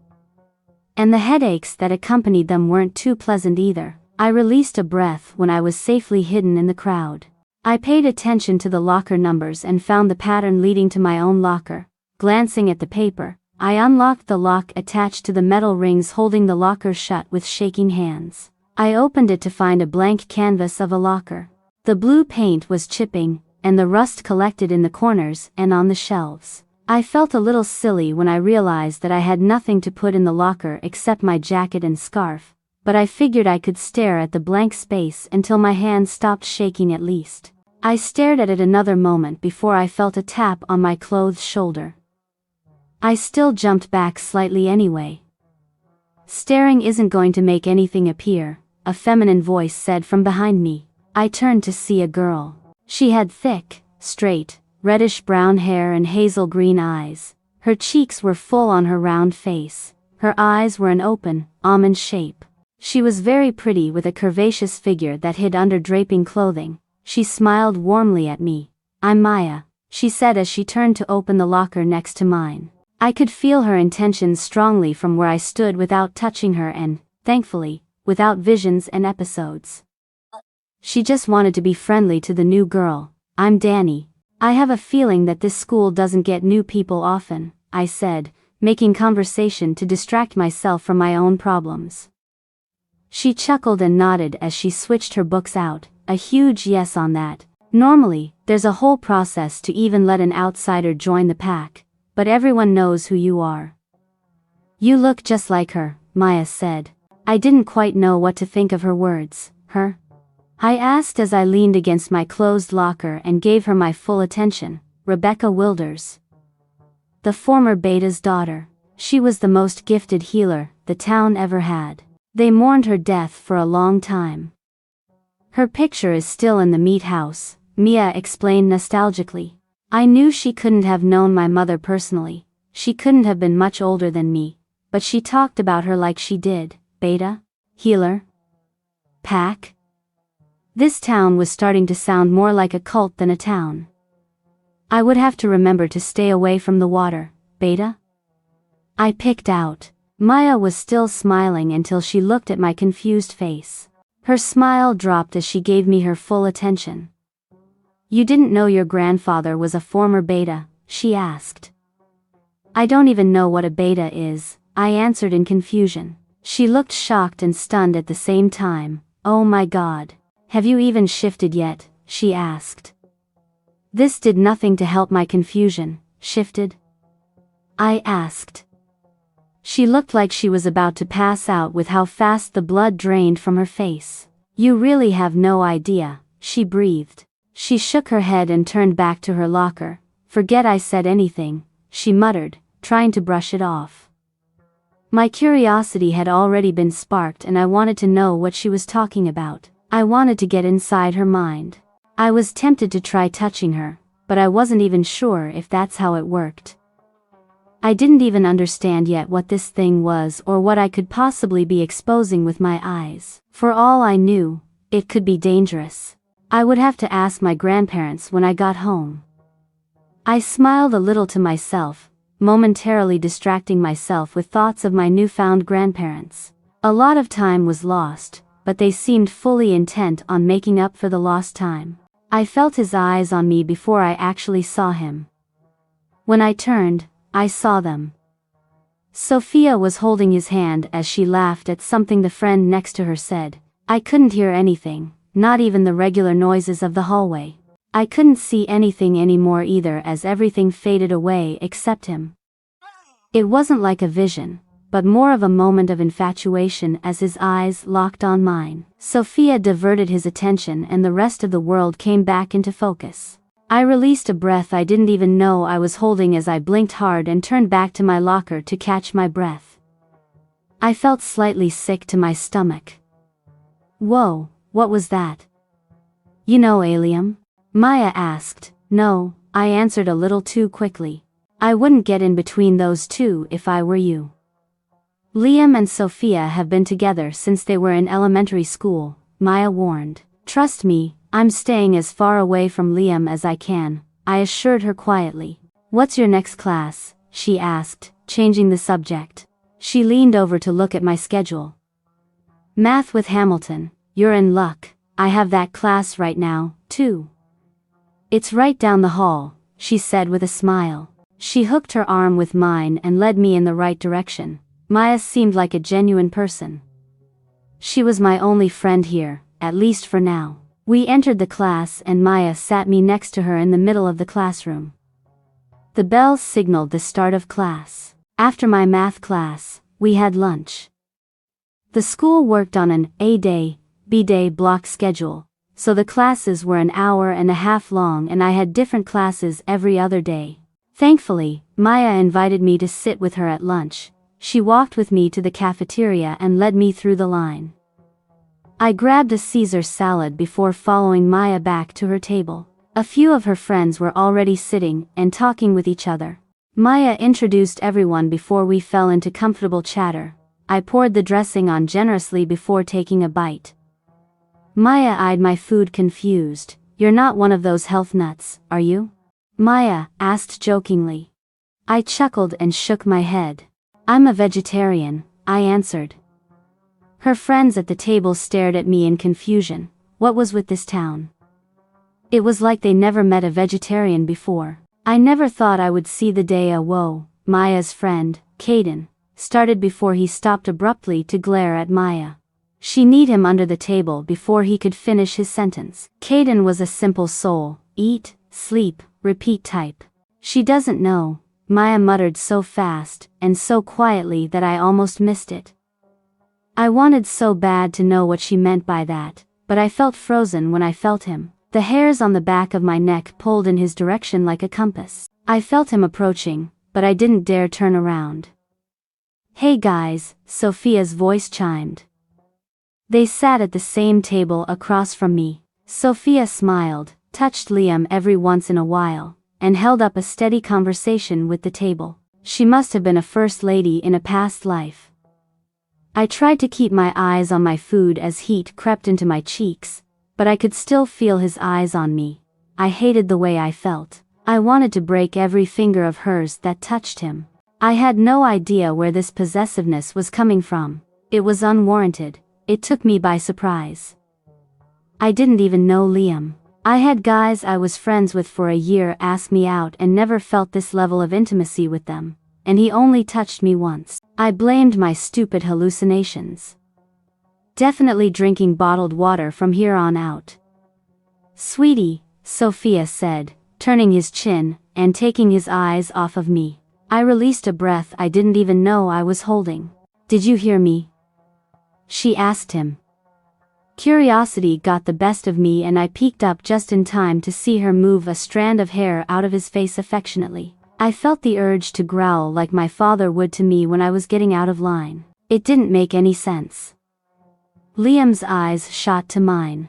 And the headaches that accompanied them weren't too pleasant either. I released a breath when I was safely hidden in the crowd. I paid attention to the locker numbers and found the pattern leading to my own locker. Glancing at the paper, I unlocked the lock attached to the metal rings holding the locker shut with shaking hands. I opened it to find a blank canvas of a locker. The blue paint was chipping, and the rust collected in the corners and on the shelves. I felt a little silly when I realized that I had nothing to put in the locker except my jacket and scarf, but I figured I could stare at the blank space until my hand stopped shaking at least. I stared at it another moment before I felt a tap on my clothed shoulder. I still jumped back slightly anyway. "Staring isn't going to make anything appear," a feminine voice said from behind me. I turned to see a girl. She had thick, straight, reddish-brown hair and hazel-green eyes. Her cheeks were full on her round face. Her eyes were an open, almond shape. She was very pretty with a curvaceous figure that hid under draping clothing. She smiled warmly at me. "I'm Maya," she said as she turned to open the locker next to mine. I could feel her intentions strongly from where I stood without touching her and, thankfully, without visions and episodes. She just wanted to be friendly to the new girl. "I'm Danny. I have a feeling that this school doesn't get new people often," I said, making conversation to distract myself from my own problems. She chuckled and nodded as she switched her books out, a huge yes on that. Normally, there's a whole process to even let an outsider join the pack, but everyone knows who you are. "You look just like her," Maya said. I didn't quite know what to think of her words. "Her?" I asked as I leaned against my closed locker and gave her my full attention. "Rebecca Wilders. The former Beta's daughter. She was the most gifted healer the town ever had. They mourned her death for a long time. Her picture is still in the meat house," Mia explained nostalgically. I knew she couldn't have known my mother personally. She couldn't have been much older than me, but she talked about her like she did. Beta? Healer? Pack? This town was starting to sound more like a cult than a town. I would have to remember to stay away from the water. Beta? I picked out. Maya was still smiling until she looked at my confused face. Her smile dropped as she gave me her full attention. "You didn't know your grandfather was a former Beta?" she asked. "I don't even know what a Beta is," I answered in confusion. She looked shocked and stunned at the same time. "Oh my God. Have you even shifted yet?" she asked. This did nothing to help my confusion. "Shifted?" I asked. She looked like she was about to pass out with how fast the blood drained from her face. "You really have no idea," she breathed. She shook her head and turned back to her locker. "Forget I said anything," she muttered, trying to brush it off. My curiosity had already been sparked and I wanted to know what she was talking about. I wanted to get inside her mind. I was tempted to try touching her, but I wasn't even sure if that's how it worked. I didn't even understand yet what this thing was or what I could possibly be exposing with my eyes. For all I knew, it could be dangerous. I would have to ask my grandparents when I got home. I smiled a little to myself, momentarily distracting myself with thoughts of my newfound grandparents. A lot of time was lost, but they seemed fully intent on making up for the lost time. I felt his eyes on me before I actually saw him. When I turned, I saw them. Sophia was holding his hand as she laughed at something the friend next to her said. I couldn't hear anything, not even the regular noises of the hallway. I couldn't see anything anymore either as everything faded away except him. It wasn't like a vision, but more of a moment of infatuation as his eyes locked on mine. Sophia diverted his attention and the rest of the world came back into focus. I released a breath I didn't even know I was holding as I blinked hard and turned back to my locker to catch my breath. I felt slightly sick to my stomach. Whoa, what was that? You know Alium? Maya asked. No, I answered a little too quickly. I wouldn't get in between those two if I were you. Liam and Sophia have been together since they were in elementary school, Maya warned. Trust me, I'm staying as far away from Liam as I can, I assured her quietly. What's your next class? She asked, changing the subject. She leaned over to look at my schedule. Math with Hamilton. You're in luck, I have that class right now, too. It's right down the hall, she said with a smile. She hooked her arm with mine and led me in the right direction. Maya seemed like a genuine person. She was my only friend here, at least for now. We entered the class and Maya sat me next to her in the middle of the classroom. The bell signaled the start of class. After my math class, we had lunch. The school worked on an A-day, B-day block schedule, so the classes were an hour and a half long and I had different classes every other day. Thankfully, Maya invited me to sit with her at lunch. She walked with me to the cafeteria and led me through the line. I grabbed a Caesar salad before following Maya back to her table. A few of her friends were already sitting and talking with each other. Maya introduced everyone before we fell into comfortable chatter. I poured the dressing on generously before taking a bite. Maya eyed my food confused. You're not one of those health nuts, are you? Maya asked jokingly. I chuckled and shook my head. I'm a vegetarian, I answered. Her friends at the table stared at me in confusion. What was with this town? It was like they never met a vegetarian before. I never thought I would see the day Maya's friend, Caden, started before he stopped abruptly to glare at Maya. She kneed him under the table before he could finish his sentence. Caden was a simple soul, eat, sleep, repeat type. She doesn't know, Maya muttered so fast and so quietly that I almost missed it. I wanted so bad to know what she meant by that, but I felt frozen when I felt him. The hairs on the back of my neck pulled in his direction like a compass. I felt him approaching, but I didn't dare turn around. Hey guys, Sophia's voice chimed. They sat at the same table across from me. Sophia smiled, touched Liam every once in a while, and held up a steady conversation with the table. She must have been a first lady in a past life. I tried to keep my eyes on my food as heat crept into my cheeks, but I could still feel his eyes on me. I hated the way I felt. I wanted to break every finger of hers that touched him. I had no idea where this possessiveness was coming from. It was unwarranted. It took me by surprise. I didn't even know Liam. I had guys I was friends with for a year ask me out and never felt this level of intimacy with them, and he only touched me once. I blamed my stupid hallucinations. Definitely drinking bottled water from here on out. Sweetie, Sophia said, turning his chin and taking his eyes off of me. I released a breath I didn't even know I was holding. "Did you hear me?" she asked him. Curiosity got the best of me and I peeked up just in time to see her move a strand of hair out of his face affectionately. I felt the urge to growl like my father would to me when I was getting out of line. It didn't make any sense. Liam's eyes shot to mine.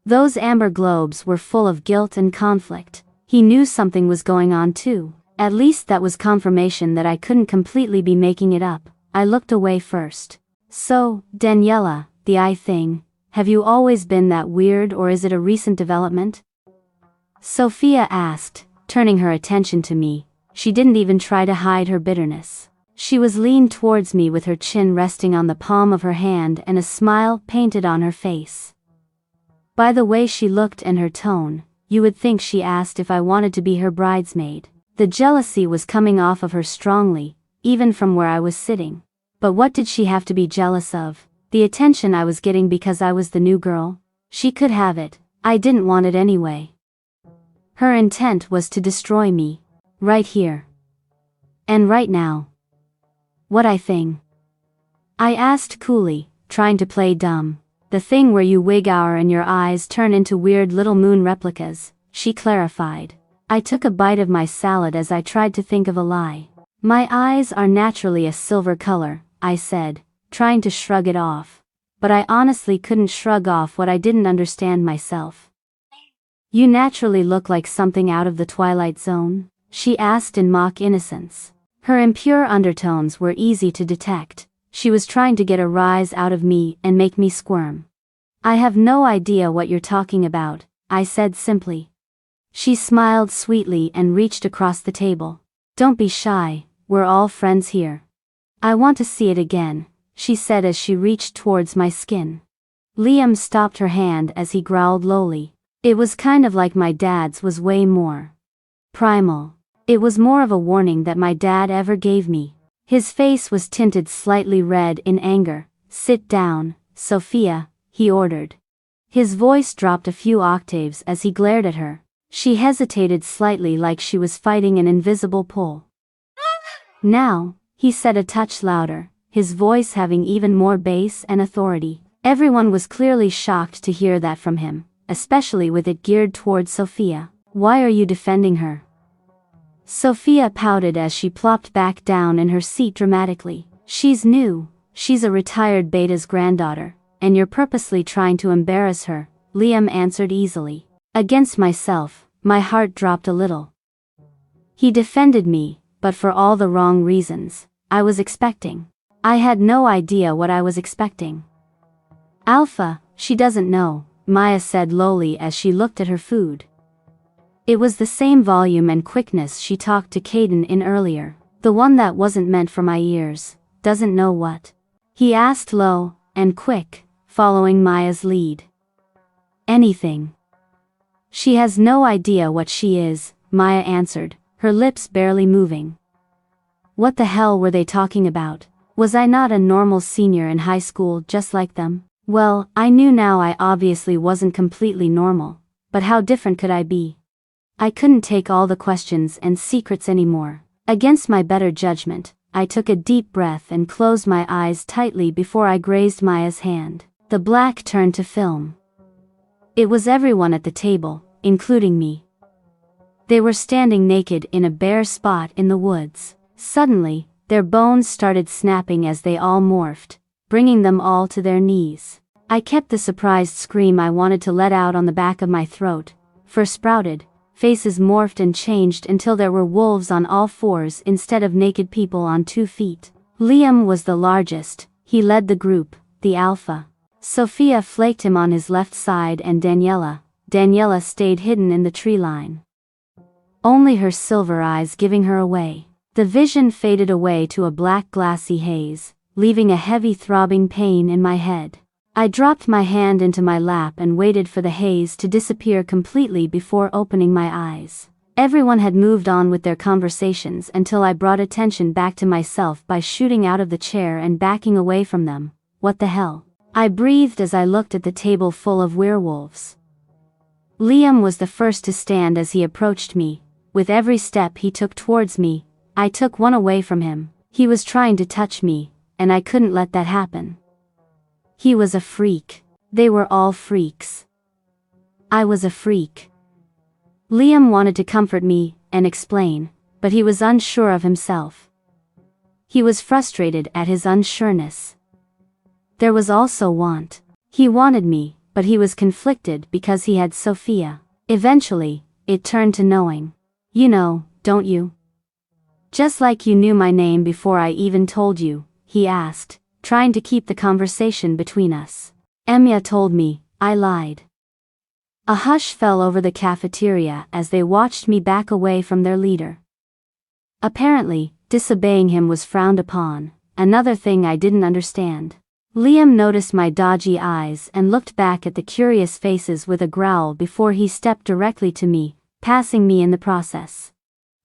Those amber globes were full of guilt and conflict. He knew something was going on too. At least that was confirmation that I couldn't completely be making it up. I looked away first. "So, Daniella, the eye thing, have you always been that weird or is it a recent development?" Sophia asked, turning her attention to me. She didn't even try to hide her bitterness. She was leaned towards me with her chin resting on the palm of her hand and a smile painted on her face. By the way she looked and her tone, you would think she asked if I wanted to be her bridesmaid. The jealousy was coming off of her strongly, even from where I was sitting. But what did she have to be jealous of? The attention I was getting because I was the new girl? She could have it, I didn't want it anyway. Her intent was to destroy me. Right here. And right now. "What I thing?" I asked coolly, trying to play dumb. "The thing where you wig out and your eyes turn into weird little moon replicas," she clarified. I took a bite of my salad as I tried to think of a lie. "My eyes are naturally a silver color," I said, trying to shrug it off. But I honestly couldn't shrug off what I didn't understand myself. "You naturally look like something out of the Twilight Zone?" she asked in mock innocence. Her impure undertones were easy to detect. She was trying to get a rise out of me and make me squirm. "I have no idea what you're talking about," I said simply. She smiled sweetly and reached across the table. "Don't be shy, we're all friends here." "I want to see it again," she said as she reached towards my skin. Liam stopped her hand as he growled lowly. It was kind of like my dad's was way more primal. It was more of a warning that my dad ever gave me. His face was tinted slightly red in anger. "Sit down, Sophia," he ordered. His voice dropped a few octaves as he glared at her. She hesitated slightly like she was fighting an invisible pull. "Now," he said a touch louder, his voice having even more bass and authority. Everyone was clearly shocked to hear that from him, especially with it geared towards Sophia. "Why are you defending her?" Sophia pouted as she plopped back down in her seat dramatically. "She's new, she's a retired beta's granddaughter, and you're purposely trying to embarrass her," Liam answered easily. Against myself, my heart dropped a little. He defended me, but for all the wrong reasons. I was expecting. I had no idea what I was expecting. "Alpha, she doesn't know," Maya said lowly as she looked at her food. It was the same volume and quickness she talked to Caden in earlier. "The one that wasn't meant for my ears, doesn't know what?" he asked low and quick, following Maya's lead. "Anything. She has no idea what she is," Maya answered, her lips barely moving. What the hell were they talking about? Was I not a normal senior in high school just like them? Well, I knew now I obviously wasn't completely normal, but how different could I be? I couldn't take all the questions and secrets anymore. Against my better judgment, I took a deep breath and closed my eyes tightly before I grazed Maya's hand. The black turned to film. It was everyone at the table, including me. They were standing naked in a bare spot in the woods. Suddenly, their bones started snapping as they all morphed, bringing them all to their knees. I kept the surprised scream I wanted to let out on the back of my throat, for sprouted faces morphed and changed until there were wolves on all fours instead of naked people on 2 feet. Liam was the largest, he led the group, the alpha. Sophia flaked him on his left side and Daniella stayed hidden in the tree line. Only her silver eyes giving her away. The vision faded away to a black glassy haze, leaving a heavy throbbing pain in my head. I dropped my hand into my lap and waited for the haze to disappear completely before opening my eyes. Everyone had moved on with their conversations until I brought attention back to myself by shooting out of the chair and backing away from them. What the hell? I breathed as I looked at the table full of werewolves. Liam was the first to stand as he approached me. With every step he took towards me, I took one away from him. He was trying to touch me, and I couldn't let that happen. He was a freak. They were all freaks. I was a freak. Liam wanted to comfort me and explain, but he was unsure of himself. He was frustrated at his unsureness. There was also want. He wanted me, but he was conflicted because he had Sophia. Eventually, it turned to knowing. You know, don't you? Just like you knew my name before I even told you, he asked, trying to keep the conversation between us. Emiya told me, I lied. A hush fell over the cafeteria as they watched me back away from their leader. Apparently, disobeying him was frowned upon, another thing I didn't understand. Liam noticed my dodgy eyes and looked back at the curious faces with a growl before he stepped directly to me, passing me in the process.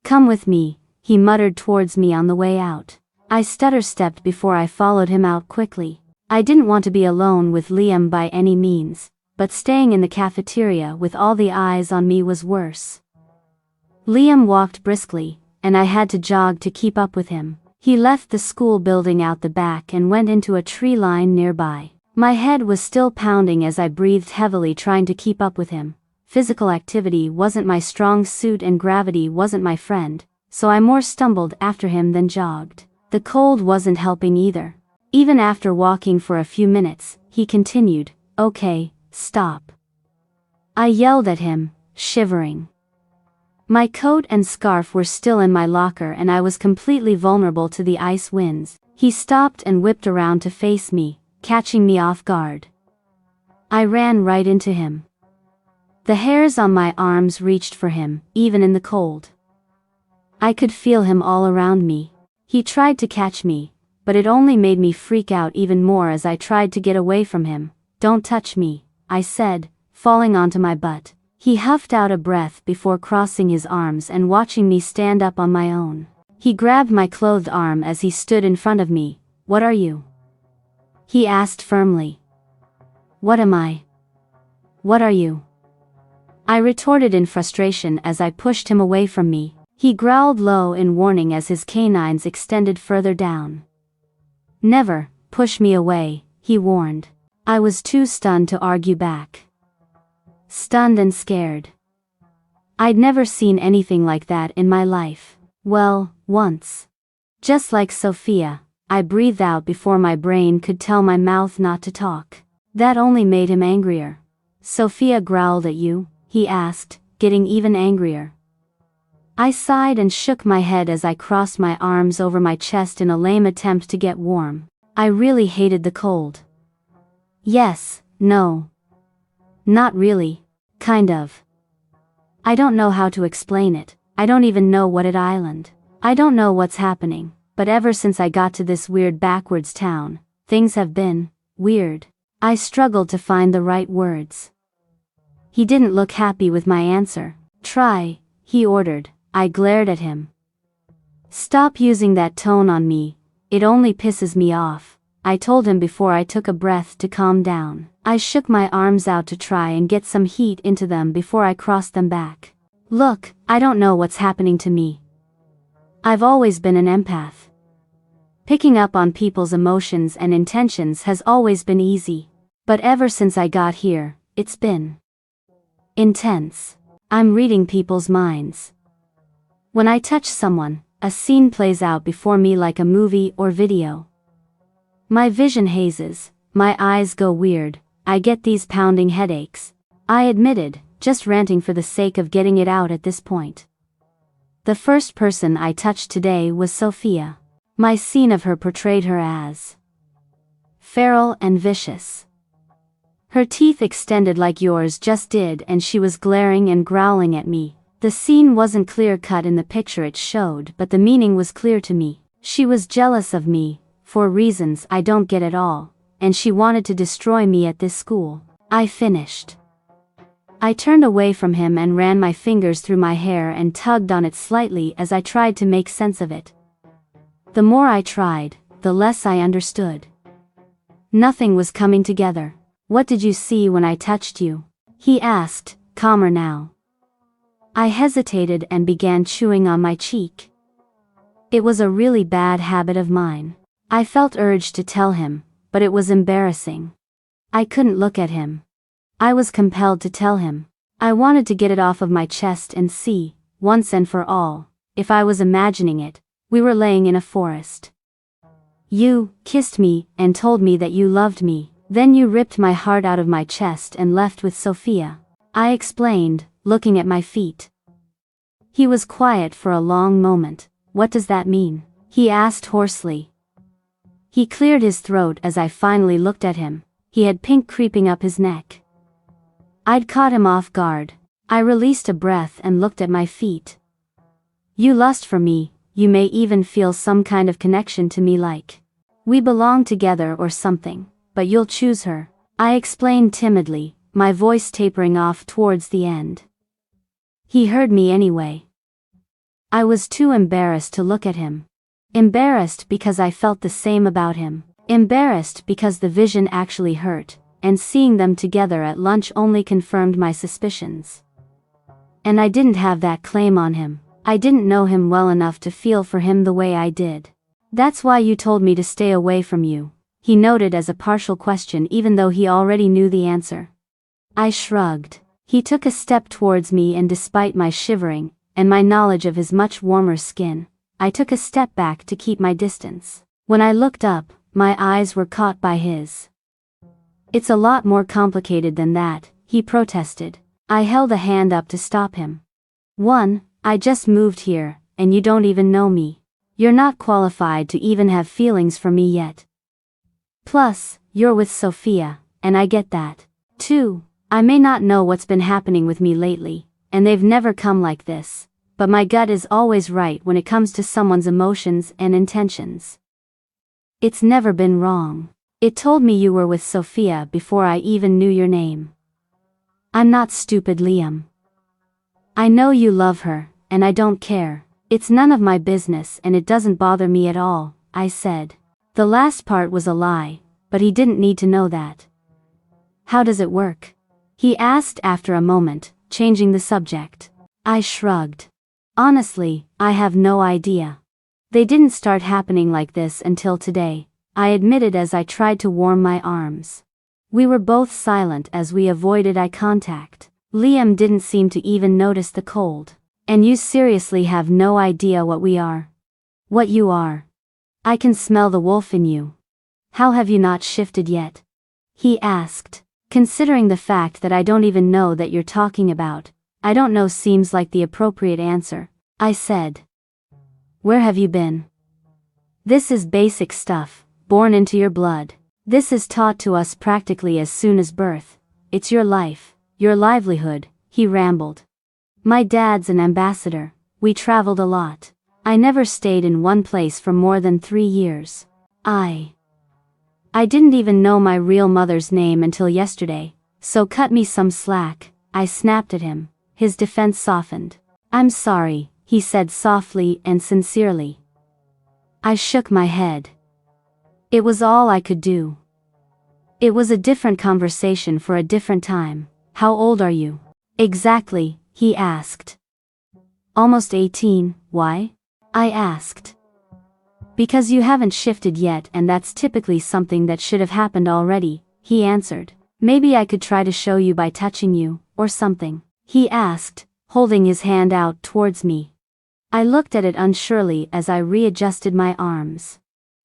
Come with me, he muttered towards me on the way out. I stutter-stepped before I followed him out quickly. I didn't want to be alone with Liam by any means, but staying in the cafeteria with all the eyes on me was worse. Liam walked briskly, and I had to jog to keep up with him. He left the school building out the back and went into a tree line nearby. My head was still pounding as I breathed heavily trying to keep up with him. Physical activity wasn't my strong suit and gravity wasn't my friend, so I more stumbled after him than jogged. The cold wasn't helping either. Even after walking for a few minutes, he continued, "Okay, stop." I yelled at him, shivering. My coat and scarf were still in my locker and I was completely vulnerable to the ice winds. He stopped and whipped around to face me, catching me off guard. I ran right into him. The hairs on my arms reached for him, even in the cold. I could feel him all around me. He tried to catch me, but it only made me freak out even more as I tried to get away from him. "Don't touch me," I said, falling onto my butt. He huffed out a breath before crossing his arms and watching me stand up on my own. He grabbed my clothed arm as he stood in front of me. "What are you?" he asked firmly. "What am I? What are you?" I retorted in frustration as I pushed him away from me. He growled low in warning as his canines extended further down. "Never push me away," he warned. I was too stunned to argue back. Stunned and scared. I'd never seen anything like that in my life. Well, once. Just like Sophia, I breathed out before my brain could tell my mouth not to talk. That only made him angrier. "Sophia growled at you?" he asked, getting even angrier. I sighed and shook my head as I crossed my arms over my chest in a lame attempt to get warm. I really hated the cold. Yes, no. Not really. Kind of. I don't know how to explain it. I don't even know what island. I don't know what's happening, but ever since I got to this weird backwards town, things have been weird. I struggled to find the right words. He didn't look happy with my answer. "Try," he ordered. I glared at him. "Stop using that tone on me, it only pisses me off," I told him before I took a breath to calm down. I shook my arms out to try and get some heat into them before I crossed them back. "Look, I don't know what's happening to me. I've always been an empath. Picking up on people's emotions and intentions has always been easy. But ever since I got here, it's been intense. I'm reading people's minds. When I touch someone, a scene plays out before me like a movie or video. My vision hazes, my eyes go weird, I get these pounding headaches," I admitted, just ranting for the sake of getting it out at this point. The first person I touched today was Sophia. My scene of her portrayed her as feral and vicious. Her teeth extended like yours just did and she was glaring and growling at me. The scene wasn't clear-cut in the picture it showed, but the meaning was clear to me. She was jealous of me, for reasons I don't get at all, and she wanted to destroy me at this school. I finished. I turned away from him and ran my fingers through my hair and tugged on it slightly as I tried to make sense of it. The more I tried, the less I understood. Nothing was coming together. "What did you see when I touched you?" he asked, calmer now. I hesitated and began chewing on my cheek. It was a really bad habit of mine. I felt urged to tell him, but it was embarrassing. I couldn't look at him. I was compelled to tell him. I wanted to get it off of my chest and see, once and for all, if I was imagining it. We were laying in a forest. You kissed me and told me that you loved me. Then you ripped my heart out of my chest and left with Sophia. I explained, looking at my feet. He was quiet for a long moment. What does that mean? He asked hoarsely. He cleared his throat as I finally looked at him. He had pink creeping up his neck. I'd caught him off guard. I released a breath and looked at my feet. You lust for me, you may even feel some kind of connection to me, like we belong together or something, but you'll choose her. I explained timidly, my voice tapering off towards the end. He heard me anyway. I was too embarrassed to look at him. Embarrassed because I felt the same about him. Embarrassed because the vision actually hurt, and seeing them together at lunch only confirmed my suspicions. And I didn't have that claim on him. I didn't know him well enough to feel for him the way I did. That's why you told me to stay away from you, he noted as a partial question even though he already knew the answer. I shrugged. He took a step towards me and despite my shivering, and my knowledge of his much warmer skin, I took a step back to keep my distance. When I looked up, my eyes were caught by his. It's a lot more complicated than that, he protested. I held a hand up to stop him. I just moved here, and you don't even know me. You're not qualified to even have feelings for me yet. Plus, you're with Sophia, and I get that. 2. I may not know what's been happening with me lately, and they've never come like this, but my gut is always right when it comes to someone's emotions and intentions. It's never been wrong. It told me you were with Sophia before I even knew your name. I'm not stupid, Liam. I know you love her, and I don't care. It's none of my business and it doesn't bother me at all, I said. The last part was a lie, but he didn't need to know that. How does it work? He asked after a moment, changing the subject. I shrugged. Honestly, I have no idea. They didn't start happening like this until today, I admitted as I tried to warm my arms. We were both silent as we avoided eye contact. Liam didn't seem to even notice the cold. And you seriously have no idea what we are? What you are? I can smell the wolf in you. How have you not shifted yet? He asked. Considering the fact that I don't even know that you're talking about, I don't know seems like the appropriate answer, I said. Where have you been? This is basic stuff, born into your blood. This is taught to us practically as soon as birth. It's your life, your livelihood, he rambled. My dad's an ambassador. We traveled a lot. I never stayed in one place for more than 3 years. I didn't even know my real mother's name until yesterday, so cut me some slack, I snapped at him. His defense softened. I'm sorry, he said softly and sincerely. I shook my head. It was all I could do. It was a different conversation for a different time. How old are you? Exactly, he asked. Almost 18, why? I asked. Because you haven't shifted yet and that's typically something that should have happened already, he answered. Maybe I could try to show you by touching you, or something, he asked, holding his hand out towards me. I looked at it unsurely as I readjusted my arms.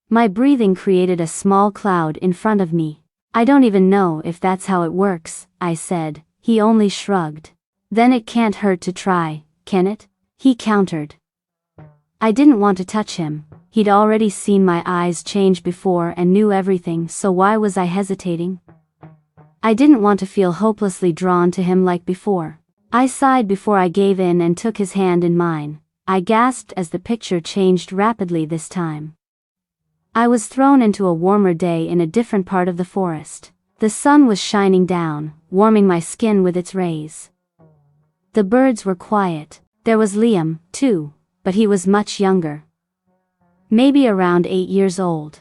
My breathing created a small cloud in front of me. I don't even know if that's how it works, I said. He only shrugged. Then it can't hurt to try, can it? He countered. I didn't want to touch him. He'd already seen my eyes change before and knew everything, so why was I hesitating? I didn't want to feel hopelessly drawn to him like before. I sighed before I gave in and took his hand in mine. I gasped as the picture changed rapidly this time. I was thrown into a warmer day in a different part of the forest. The sun was shining down, warming my skin with its rays. The birds were quiet. There was Liam, too, but he was much younger. Maybe around 8 years old.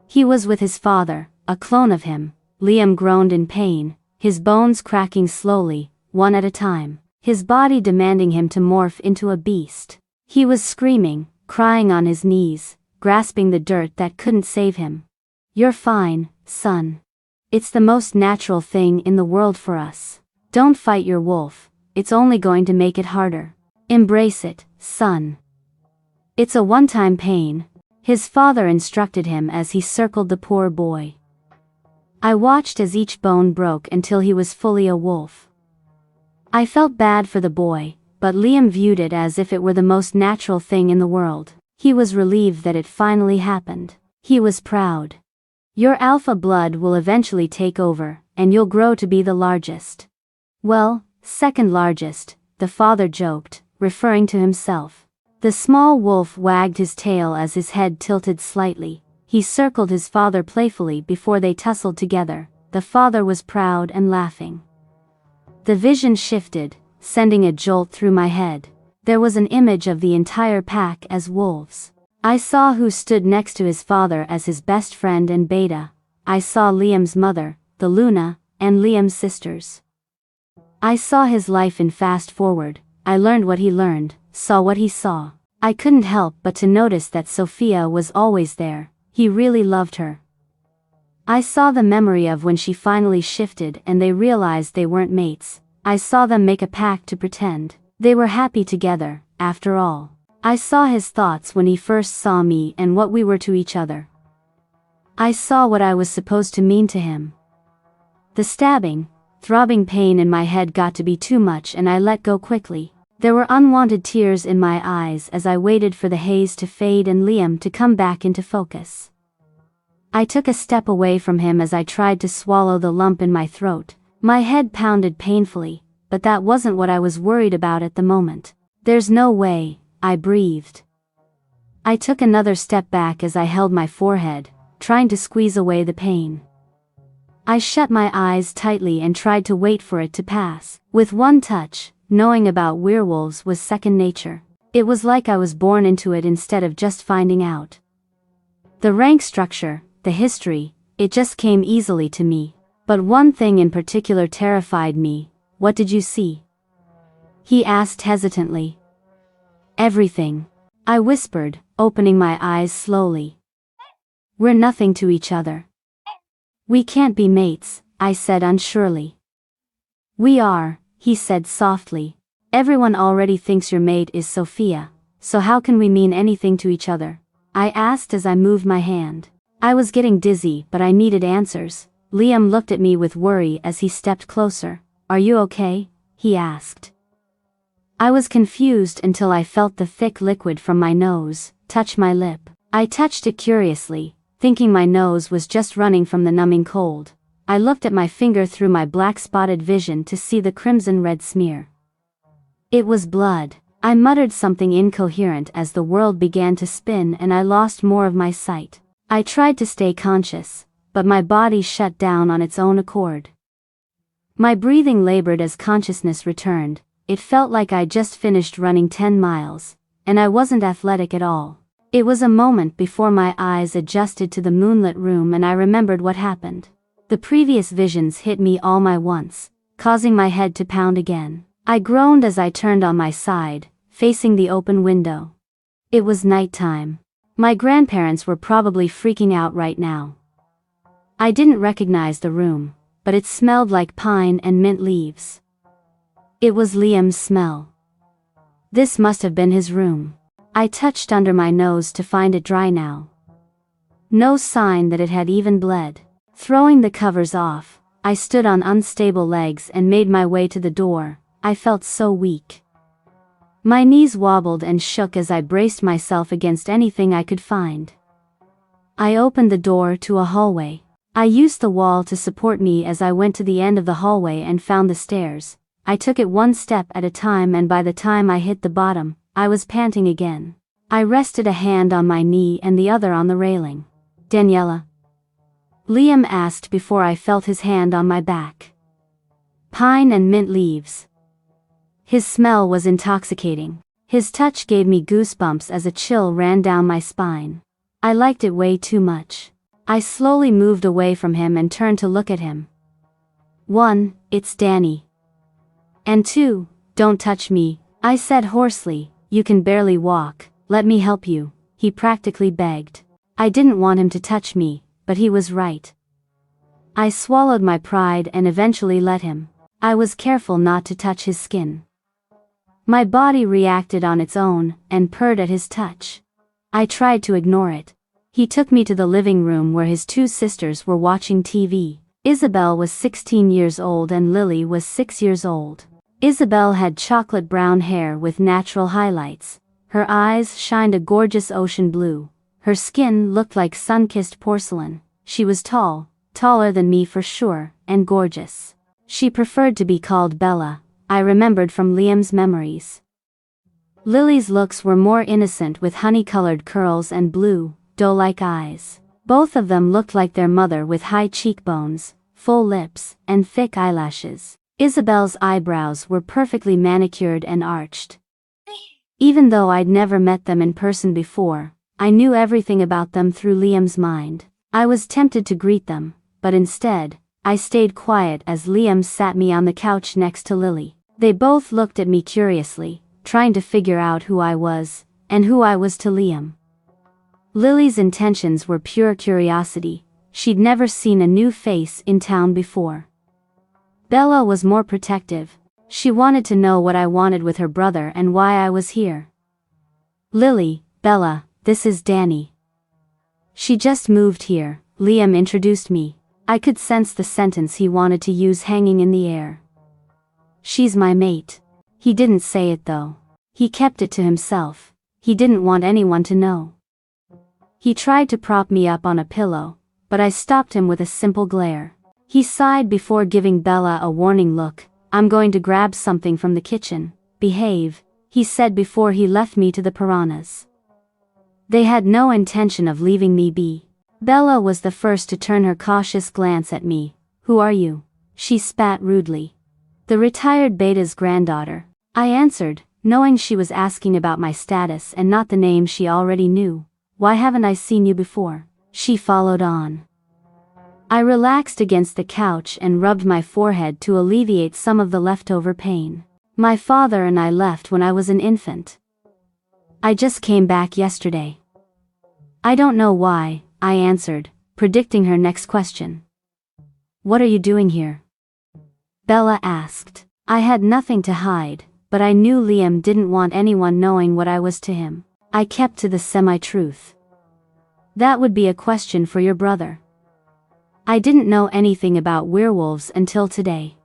He was with his father, a clone of him. Liam groaned in pain, his bones cracking slowly, one at a time, his body demanding him to morph into a beast. He was screaming, crying on his knees, grasping the dirt that couldn't save him. "You're fine, son. It's the most natural thing in the world for us. Don't fight your wolf, it's only going to make it harder. Embrace it, son. It's a one-time pain," his father instructed him as he circled the poor boy. I watched as each bone broke until he was fully a wolf. I felt bad for the boy, but Liam viewed it as if it were the most natural thing in the world. He was relieved that it finally happened. He was proud. "Your alpha blood will eventually take over, and you'll grow to be the largest." "Well, second largest," the father joked, referring to himself. The small wolf wagged his tail as his head tilted slightly. He circled his father playfully before they tussled together. The father was proud and laughing. The vision shifted, sending a jolt through my head. There was an image of the entire pack as wolves. I saw who stood next to his father as his best friend and beta. I saw Liam's mother, the Luna, and Liam's sisters. I saw his life in fast forward. I learned what he learned, saw what he saw. I couldn't help but to notice that Sophia was always there. He really loved her. I saw the memory of when she finally shifted and they realized they weren't mates. I saw them make a pact to pretend they were happy together, after all. I saw his thoughts when he first saw me and what we were to each other. I saw what I was supposed to mean to him. The stabbing, throbbing pain in my head got to be too much and I let go quickly. There were unwanted tears in my eyes as I waited for the haze to fade and Liam to come back into focus. I took a step away from him as I tried to swallow the lump in my throat. My head pounded painfully, but that wasn't what I was worried about at the moment. "There's no way," I breathed. I took another step back as I held my forehead, trying to squeeze away the pain. I shut my eyes tightly and tried to wait for it to pass. With one touch, knowing about werewolves was second nature. It was like I was born into it instead of just finding out. The rank structure, the history, it just came easily to me. But one thing in particular terrified me. "What did you see?" he asked hesitantly. "Everything," I whispered, opening my eyes slowly. "We're nothing to each other. We can't be mates," I said unsurely. "We are," he said softly. "Everyone already thinks your mate is Sophia, so how can we mean anything to each other?" I asked as I moved my hand. I was getting dizzy, but I needed answers. Liam looked at me with worry as he stepped closer. "Are you okay?" he asked. I was confused until I felt the thick liquid from my nose touch my lip. I touched it curiously, thinking my nose was just running from the numbing cold. I looked at my finger through my black-spotted vision to see the crimson-red smear. It was blood. I muttered something incoherent as the world began to spin and I lost more of my sight. I tried to stay conscious, but my body shut down on its own accord. My breathing labored as consciousness returned. It felt like I'd just finished running 10 miles, and I wasn't athletic at all. It was a moment before my eyes adjusted to the moonlit room and I remembered what happened. The previous visions hit me all at once, causing my head to pound again. I groaned as I turned on my side, facing the open window. It was nighttime. My grandparents were probably freaking out right now. I didn't recognize the room, but it smelled like pine and mint leaves. It was Liam's smell. This must have been his room. I touched under my nose to find it dry now. No sign that it had even bled. Throwing the covers off, I stood on unstable legs and made my way to the door. I felt so weak. My knees wobbled and shook as I braced myself against anything I could find. I opened the door to a hallway. I used the wall to support me as I went to the end of the hallway and found the stairs. I took it one step at a time and by the time I hit the bottom, I was panting again. I rested a hand on my knee and the other on the railing. "Daniella?" Liam asked before I felt his hand on my back. Pine and mint leaves. His smell was intoxicating. His touch gave me goosebumps as a chill ran down my spine. I liked it way too much. I slowly moved away from him and turned to look at him. 1, it's Danny. And 2, don't touch me, I said hoarsely. You can barely walk. "Let me help you," he practically begged. I didn't want him to touch me, but he was right. I swallowed my pride and eventually let him. I was careful not to touch his skin. My body reacted on its own, and purred at his touch. I tried to ignore it. He took me to the living room where his two sisters were watching TV. Isabel was 16 years old and Lily was 6 years old. Isabel had chocolate brown hair with natural highlights. Her eyes shined a gorgeous ocean blue. Her skin looked like sun-kissed porcelain. She was tall, taller than me for sure, and gorgeous. She preferred to be called Bella, I remembered from Liam's memories. Lily's looks were more innocent with honey-colored curls and blue, doe-like eyes. Both of them looked like their mother with high cheekbones, full lips, and thick eyelashes. Isabel's eyebrows were perfectly manicured and arched. Even though I'd never met them in person before, I knew everything about them through Liam's mind. I was tempted to greet them, but instead, I stayed quiet as Liam sat me on the couch next to Lily. They both looked at me curiously, trying to figure out who I was, and who I was to Liam. Lily's intentions were pure curiosity. She'd never seen a new face in town before. Bella was more protective. She wanted to know what I wanted with her brother and why I was here. "Lily, Bella, this is Danny. She just moved here," Liam introduced me. I could sense the sentence he wanted to use hanging in the air. "She's my mate." He didn't say it though. He kept it to himself. He didn't want anyone to know. He tried to prop me up on a pillow, but I stopped him with a simple glare. He sighed before giving Bella a warning look. "I'm going to grab something from the kitchen. Behave," he said before he left me to the piranhas. They had no intention of leaving me be. Bella was the first to turn her cautious glance at me. "Who are you?" she spat rudely. "The retired Beta's granddaughter," I answered, knowing she was asking about my status and not the name she already knew. "Why haven't I seen you before?" she followed on. I relaxed against the couch and rubbed my forehead to alleviate some of the leftover pain. "My father and I left when I was an infant. I just came back yesterday." "I don't know why," I answered, predicting her next question. "What are you doing here?" Bella asked. I had nothing to hide, but I knew Liam didn't want anyone knowing what I was to him. I kept to the semi-truth. "That would be a question for your brother. I didn't know anything about werewolves until today.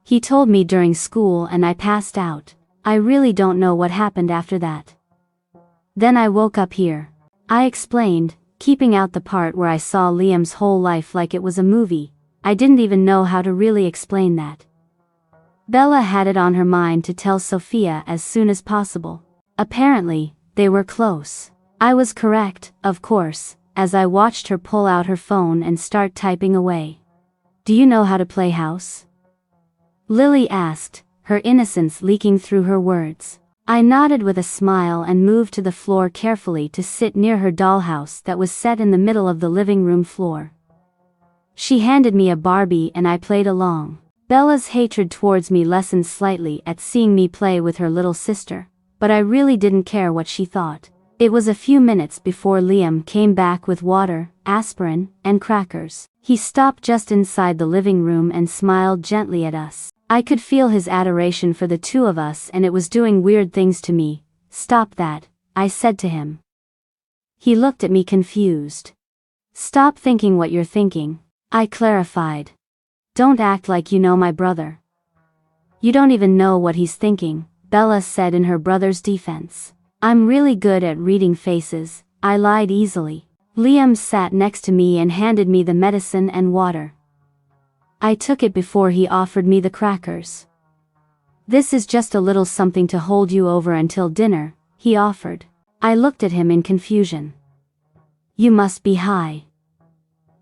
He told me during school and I passed out. I really don't know what happened after that. Then I woke up here," I explained, keeping out the part where I saw Liam's whole life like it was a movie. I didn't even know how to really explain that. Bella had it on her mind to tell Sophia as soon as possible. Apparently, they were close. I was correct, of course, as I watched her pull out her phone and start typing away. "Do you know how to play house?" Lily asked, her innocence leaking through her words. I nodded with a smile and moved to the floor carefully to sit near her dollhouse that was set in the middle of the living room floor. She handed me a Barbie and I played along. Bella's hatred towards me lessened slightly at seeing me play with her little sister, but I really didn't care what she thought. It was a few minutes before Liam came back with water, aspirin, and crackers. He stopped just inside the living room and smiled gently at us. I could feel his adoration for the two of us and it was doing weird things to me. "Stop that," I said to him. He looked at me confused. "Stop thinking what you're thinking," I clarified. "Don't act like you know my brother." "You don't even know what he's thinking," Bella said in her brother's defense. "I'm really good at reading faces," I lied easily. Liam sat next to me and handed me the medicine and water. I took it before he offered me the crackers. "This is just a little something to hold you over until dinner," he offered. I looked at him in confusion. "You must be high."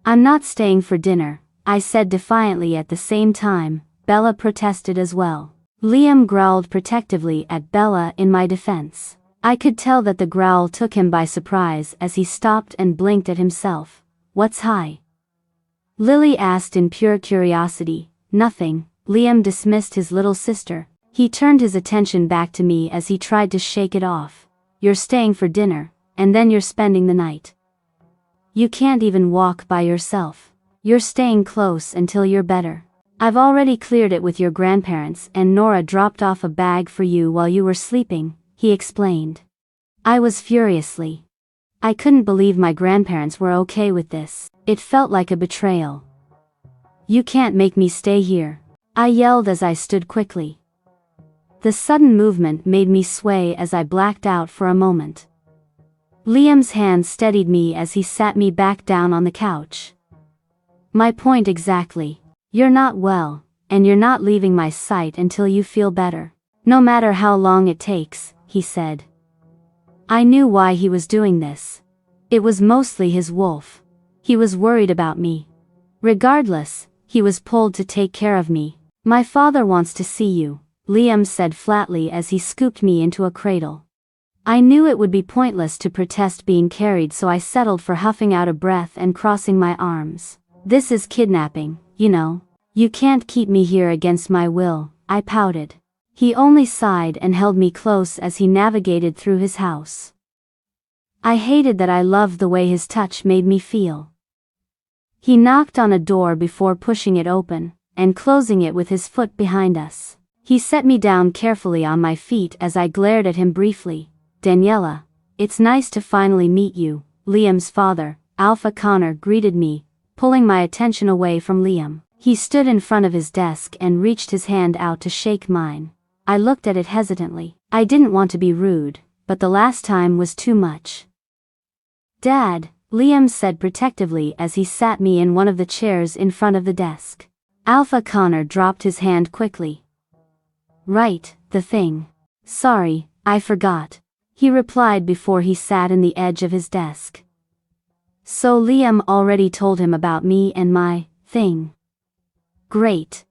"I'm not staying for dinner," I said defiantly. At the same time, Bella protested as well. Liam growled protectively at Bella in my defense. I could tell that the growl took him by surprise as he stopped and blinked at himself. "What's high?" Lily asked in pure curiosity. "Nothing." Liam dismissed his little sister. He turned his attention back to me as he tried to shake it off. you're staying for dinner, and then you're spending the night. You can't even walk by yourself. You're staying close until you're better. I've already cleared it with your grandparents and Nora dropped off a bag for you while you were sleeping, he explained. I was furiously. I couldn't believe my grandparents were okay with this. It felt like a betrayal. You can't make me stay here, I yelled as I stood quickly. The sudden movement made me sway as I blacked out for a moment. Liam's hand steadied me as he sat me back down on the couch. My point exactly. You're not well, and you're not leaving my sight until you feel better. No matter how long it takes, he said. I knew why he was doing this. It was mostly his wolf. He was worried about me. Regardless, he was pulled to take care of me. My father wants to see you, Liam said flatly as he scooped me into a cradle. I knew it would be pointless to protest being carried, so I settled for huffing out a breath and crossing my arms. This is kidnapping, you know. You can't keep me here against my will, I pouted. He only sighed and held me close as he navigated through his house. I hated that I loved the way his touch made me feel. He knocked on a door before pushing it open, and closing it with his foot behind us. He set me down carefully on my feet as I glared at him briefly. Daniella, it's nice to finally meet you, Liam's father, Alpha Connor, greeted me, pulling my attention away from Liam. He stood in front of his desk and reached his hand out to shake mine. I looked at it hesitantly. I didn't want to be rude, but the last time was too much. Dad, Liam said protectively as he sat me in one of the chairs in front of the desk. Alpha Connor dropped his hand quickly. Right, the thing. Sorry, I forgot, he replied before he sat in the edge of his desk. So Liam already told him about me and my thing. Great.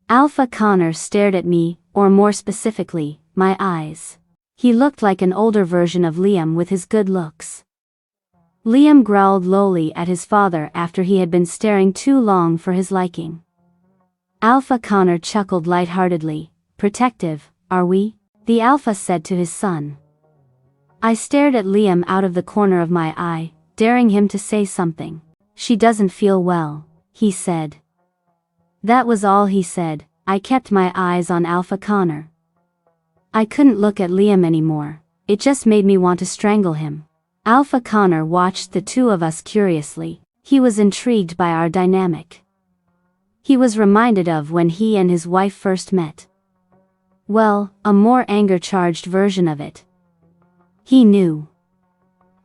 Alpha Connor stared at me, or more specifically, my eyes. He looked like an older version of Liam with his good looks. Liam growled lowly at his father after he had been staring too long for his liking. Alpha Connor chuckled lightheartedly. Protective, are we? The Alpha said to his son. I stared at Liam out of the corner of my eye, daring him to say something. She doesn't feel well, he said. That was all he said. I kept my eyes on Alpha Connor. I couldn't look at Liam anymore. It just made me want to strangle him. Alpha Connor watched the two of us curiously. He was intrigued by our dynamic. He was reminded of when he and his wife first met. Well, a more anger-charged version of it. He knew.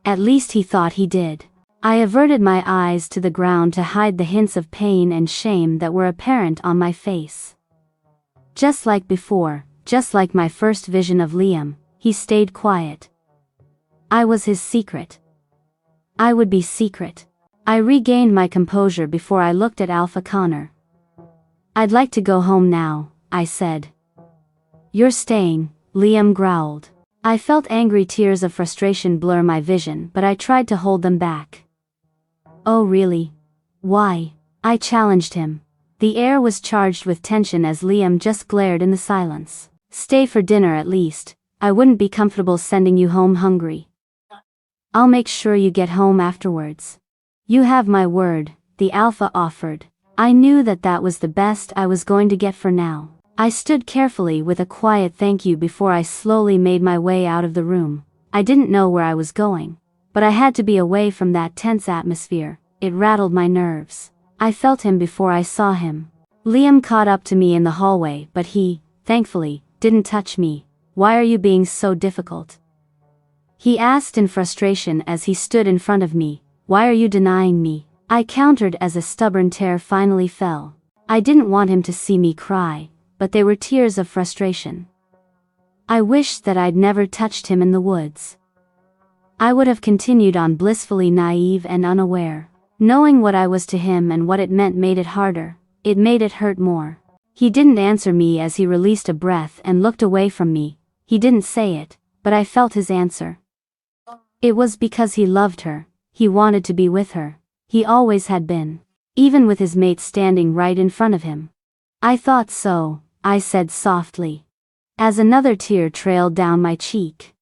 At least he thought he did. I averted my eyes to the ground to hide the hints of pain and shame that were apparent on my face. Just like before, just like my first vision of Liam, he stayed quiet. I was his secret. I would be secret. I regained my composure before I looked at Alpha Connor. I'd like to go home now, I said. You're staying, Liam growled. I felt angry tears of frustration blur my vision, but I tried to hold them back. Oh really? Why? I challenged him. The air was charged with tension as Liam just glared in the silence. Stay for dinner at least. I wouldn't be comfortable sending you home hungry. I'll make sure you get home afterwards. You have my word, the Alpha offered. I knew that that was the best I was going to get for now. I stood carefully with a quiet thank you before I slowly made my way out of the room. I didn't know where I was going, but I had to be away from that tense atmosphere. It rattled my nerves. I felt him before I saw him. Liam caught up to me in the hallway, but he, thankfully, didn't touch me. Why are you being so difficult? He asked in frustration as he stood in front of me. Why are you denying me? I countered as a stubborn tear finally fell. I didn't want him to see me cry, but they were tears of frustration. I wished that I'd never touched him in the woods. I would have continued on blissfully naive and unaware. Knowing what I was to him and what it meant made it harder. It made it hurt more. He didn't answer me as he released a breath and looked away from me. He didn't say it, but I felt his answer. It was because he loved her. He wanted to be with her. He always had been. Even with his mate standing right in front of him. I thought so, I said softly. As another tear trailed down my cheek.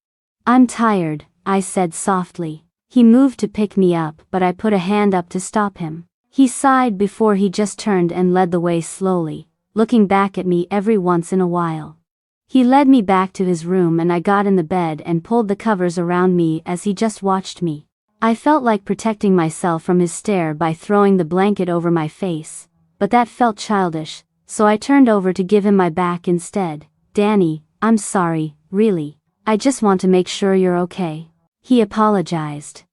I'm tired, I said softly. He moved to pick me up, but I put a hand up to stop him. He sighed before he just turned and led the way slowly, looking back at me every once in a while. He led me back to his room and I got in the bed and pulled the covers around me as he just watched me. I felt like protecting myself from his stare by throwing the blanket over my face, but that felt childish, so I turned over to give him my back instead. Danny, I'm sorry, really. I just want to make sure you're okay. He apologized.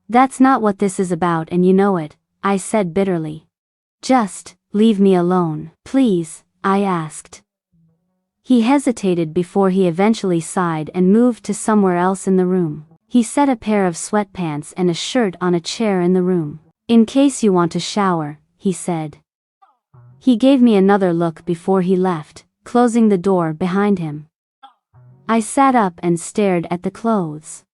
That's not what this is about and you know it, I said bitterly. Just, leave me alone, please, I asked. He hesitated before he eventually sighed and moved to somewhere else in the room. He set a pair of sweatpants and a shirt on a chair in the room. In case you want to shower, he said. He gave me another look before he left, closing the door behind him. I sat up and stared at the clothes.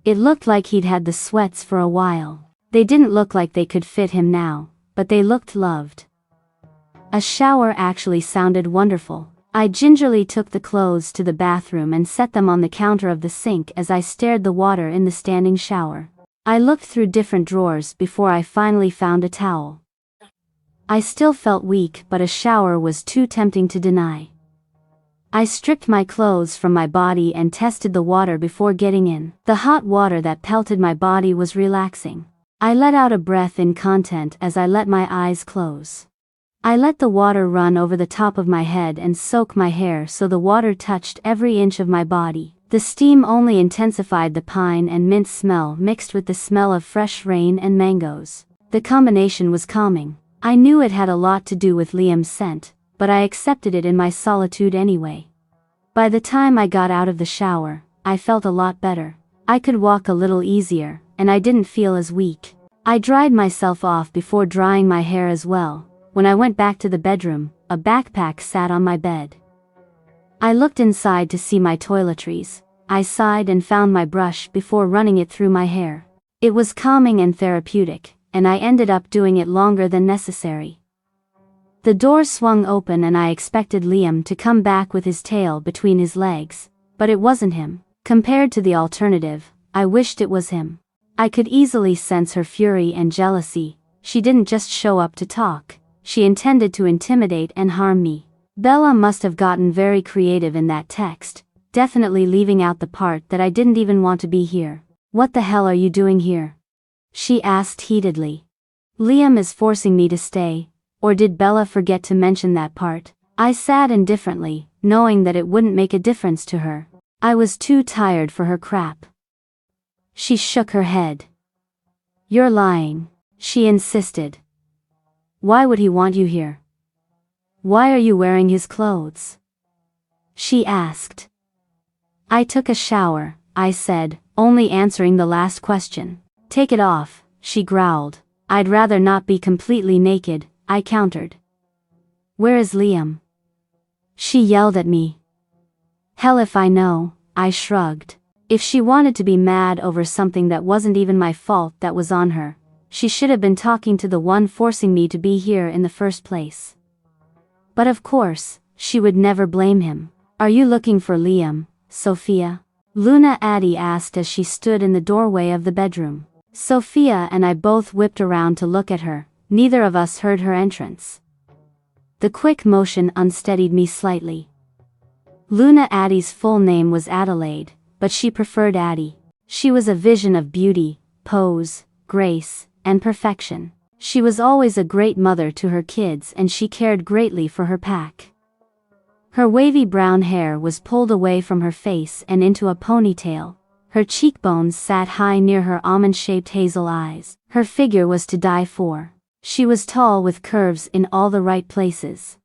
It looked like he'd had the sweats for a while. They didn't look like they could fit him now, but they looked loved. A shower actually sounded wonderful. I gingerly took the clothes to the bathroom and set them on the counter of the sink as I stared the water in the standing shower. I looked through different drawers before I finally found a towel. I still felt weak, but a shower was too tempting to deny. I stripped my clothes from my body and tested the water before getting in. The hot water that pelted my body was relaxing. I let out a breath in content as I let my eyes close. I let the water run over the top of my head and soak my hair so the water touched every inch of my body. The steam only intensified the pine and mint smell mixed with the smell of fresh rain and mangoes. The combination was calming. I knew it had a lot to do with Liam's scent, but I accepted it in my solitude anyway. By the time I got out of the shower, I felt a lot better. I could walk a little easier, and I didn't feel as weak. I dried myself off before drying my hair as well. When I went back to the bedroom, a backpack sat on my bed. I looked inside to see my toiletries. I sighed and found my brush before running it through my hair. It was calming and therapeutic, and I ended up doing it longer than necessary. The door swung open and I expected Liam to come back with his tail between his legs, but it wasn't him. Compared to the alternative, I wished it was him. I could easily sense her fury and jealousy. She didn't just show up to talk. She intended to intimidate and harm me. Bella must have gotten very creative in that text, definitely leaving out the part that I didn't even want to be here. What the hell are you doing here? She asked heatedly. Liam is forcing me to stay, or did Bella forget to mention that part? I sat indifferently, knowing that it wouldn't make a difference to her. I was too tired for her crap. She shook her head. You're lying, she insisted. Why would he want you here? Why are you wearing his clothes? She asked. I took a shower, I said, only answering the last question. Take it off, she growled. I'd rather not be completely naked, I countered. Where is Liam? She yelled at me. Hell if I know, I shrugged. If she wanted to be mad over something that wasn't even my fault that was on her, she should have been talking to the one forcing me to be here in the first place. But of course, she would never blame him. Are you looking for Liam, Sophia? Luna Addie asked as she stood in the doorway of the bedroom. Sophia and I both whipped around to look at her. Neither of us heard her entrance. The quick motion unsteadied me slightly. Luna Addie's full name was Adelaide, but she preferred Addie. She was a vision of beauty, pose, grace, and perfection. She was always a great mother to her kids and she cared greatly for her pack. Her wavy brown hair was pulled away from her face and into a ponytail. Her cheekbones sat high near her almond-shaped hazel eyes. Her figure was to die for. She was tall with curves in all the right places.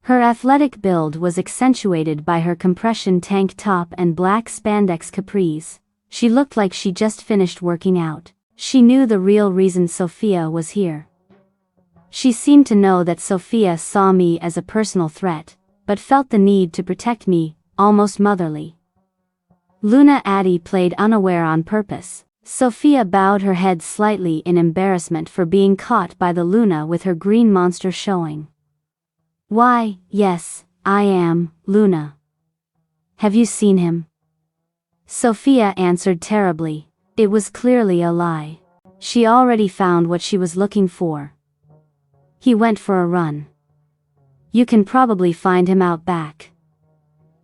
Her athletic build was accentuated by her compression tank top and black spandex capris. She looked like she just finished working out. She knew the real reason Sophia was here. She seemed to know that Sophia saw me as a personal threat, but felt the need to protect me, almost motherly. Luna Addie played unaware on purpose. Sophia bowed her head slightly in embarrassment for being caught by the Luna with her green monster showing. Why, yes, I am, Luna. Have you seen him? Sophia answered terribly. It was clearly a lie. She already found what she was looking for. He went for a run. You can probably find him out back.